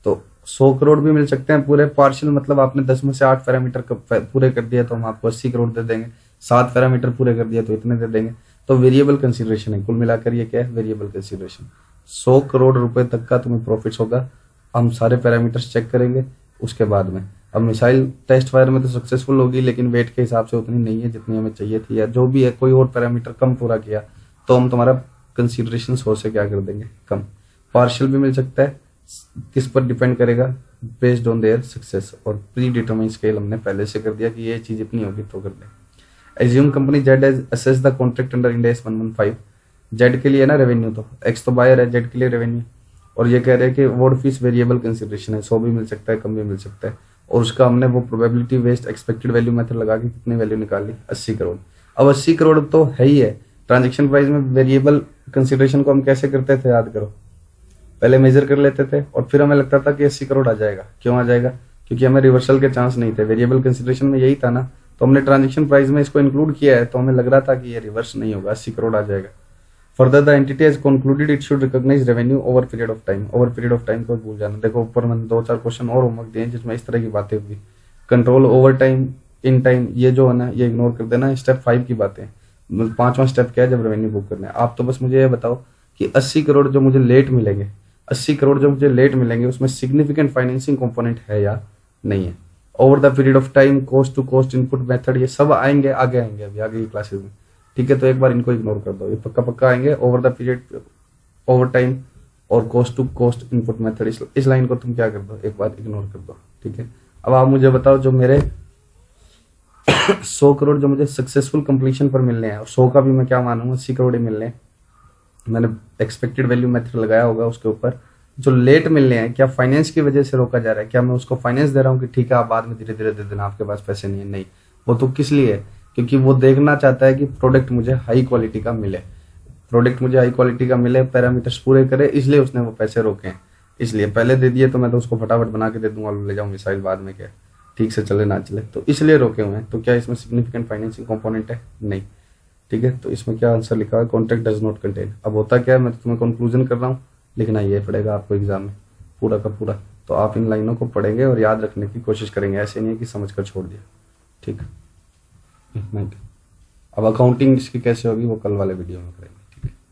तो 100 करोड़ भी मिल सकते हैं पूरे, पार्शियल मतलब आपने 10 में से 8 पैरामीटर पूरे कर दिया तो हम आपको 80 करोड़ दे देंगे, 7 पैरामीटर पूरे कर दिया तो इतने दे देंगे। तो वेरिएबल कंसीडरेशन है, कुल मिलाकर ये क्या है, वेरिएबल कंसीडरेशन। 100 करोड़ रुपए तक का तुम्हें प्रॉफिट होगा, हम सारे पैरामीटर्स चेक करेंगे उसके बाद में। अब मिसाइल टेस्ट फायर में तो सक्सेसफुल होगी, लेकिन वेट के हिसाब से उतनी नहीं है जितनी हमें चाहिए थी, या जो भी है कोई और पैरामीटर कम पूरा किया तो हम तुम्हारा कंसीडरेशन 100 से क्या कर देंगे, कम। पार्शियल भी मिल सकता है, किस पर डिपेंड करेगा, बेस्ड ऑन देयर सक्सेस, और प्री डिटरमाइंड स्केल हमने पहले से कर दिया कि ये चीज इतनी होगी तो कर दें। Assume company Z has assess the contract under Ind AS 115। Z के लिए ना रेवेन्यू, तो एक्स तो बायर है, जेड के लिए रेवेन्यू, और ये कह रहे हैं कि अवार्ड फीस वेरिएबल कंसीडरेशन है, 100 भी मिल सकता है, कम भी मिल सकता है, और उसका हमने वो probability based expected value method लगा के कितनी वैल्यू निकाली, 80 करोड़। अब 80 करोड़ तो है ही है, ट्रांजेक्शन प्राइस में वेरिएबल कंसीडरेशन को हम कैसे करते थे, याद करो, पहले मेजर कर लेते थे और फिर हमें लगता था कि 80 करोड़ आ जाएगा। क्यों आ जाएगा, क्योंकि हमें रिवर्सल के चांस नहीं थे, वेरिएबल कंसीडरेशन में यही था ना, तो हमने ट्रांजेक्शन प्राइस में इसको इंक्लूड किया है, तो हमें लग रहा था कि ये रिवर्स नहीं होगा, 80 करोड़ आ जाएगा। Further the entity has concluded it should recognise revenue over period of time. Over period of time को भूल जाना, देखो ऊपर मैंने 2-4 क्वेश्चन और होमवर्क दिए जिसमें इस तरह की बातें हुई। Control over time, in time, ये जो है ना ये इग्नोर कर देना। स्टेप 5 की बातें, 5वां स्टेप क्या है, जब रेवेन्यू बुक करना है। आप तो बस मुझे ये बताओ कि 80 करोड़ जो मुझे लेट मिलेंगे, 80 करोड़ जो मुझे लेट मिलेंगे उसमें सिग्निफिकेंट फाइनेंसिंग कंपोनेंट है या नहीं है। Over the period of time, cost to cost input method, ये सब आएंगे, आगे आएंगे अभी आगे की क्लासेस में, ठीक है। तो एक बार इनको इग्नोर कर दो, ये पक्का पक्का आएंगे। Over the period, over time और cost to cost input method, इस लाइन को तुम क्या कर दो, एक बार इग्नोर कर दो, ठीक है। अब आप मुझे बताओ, जो मेरे 100 करोड़ जो मुझे सक्सेसफुल कंप्लीशन पर मिलने हैं, और 100 का भी मैं क्या मानूंगा, 80 करोड़ ही मिलने हैं, मैंने एक्सपेक्टेड वैल्यू मेथड लगाया होगा उसके ऊपर। जो लेट मिलने हैं, क्या फाइनेंस की वजह से रोका जा रहा है? क्या मैं उसको फाइनेंस दे रहा हूँ कि ठीक है आप बाद में धीरे धीरे दे देना, आपके पास पैसे नहीं है? नहीं, वो तो किस लिए है? क्योंकि वो देखना चाहता है कि प्रोडक्ट मुझे हाई क्वालिटी का मिले, प्रोडक्ट मुझे हाई क्वालिटी का मिले, पैरामीटर्स पूरे करे, इसलिए उसने वो पैसे रोके हैं। इसलिए पहले दे दिए तो मैं तो उसको फटाफट बना के दे दूंगा, ले जाऊँ मिसाइल, बाद में क्या ठीक से चले ना चले, तो इसलिए रोके हुए हैं। तो क्या इसमें सिग्निफिकेंट फाइनेंसिंग कंपोनेंट है? नहीं। ठीक है, तो इसमें क्या आंसर लिखा है? Contract does not contain. अब होता क्या है, मैं तो तुम्हें कंक्लूजन कर रहा हूँ, लिखना ये पड़ेगा आपको एग्जाम में पूरा का पूरा। तो आप इन लाइनों को पढ़ेंगे और याद रखने की कोशिश करेंगे, ऐसे नहीं है कि समझ कर छोड़ दिया। ठीक, इतना ही। अब अकाउंटिंग इसकी कैसे होगी वो कल वाले वीडियो में करेंगे।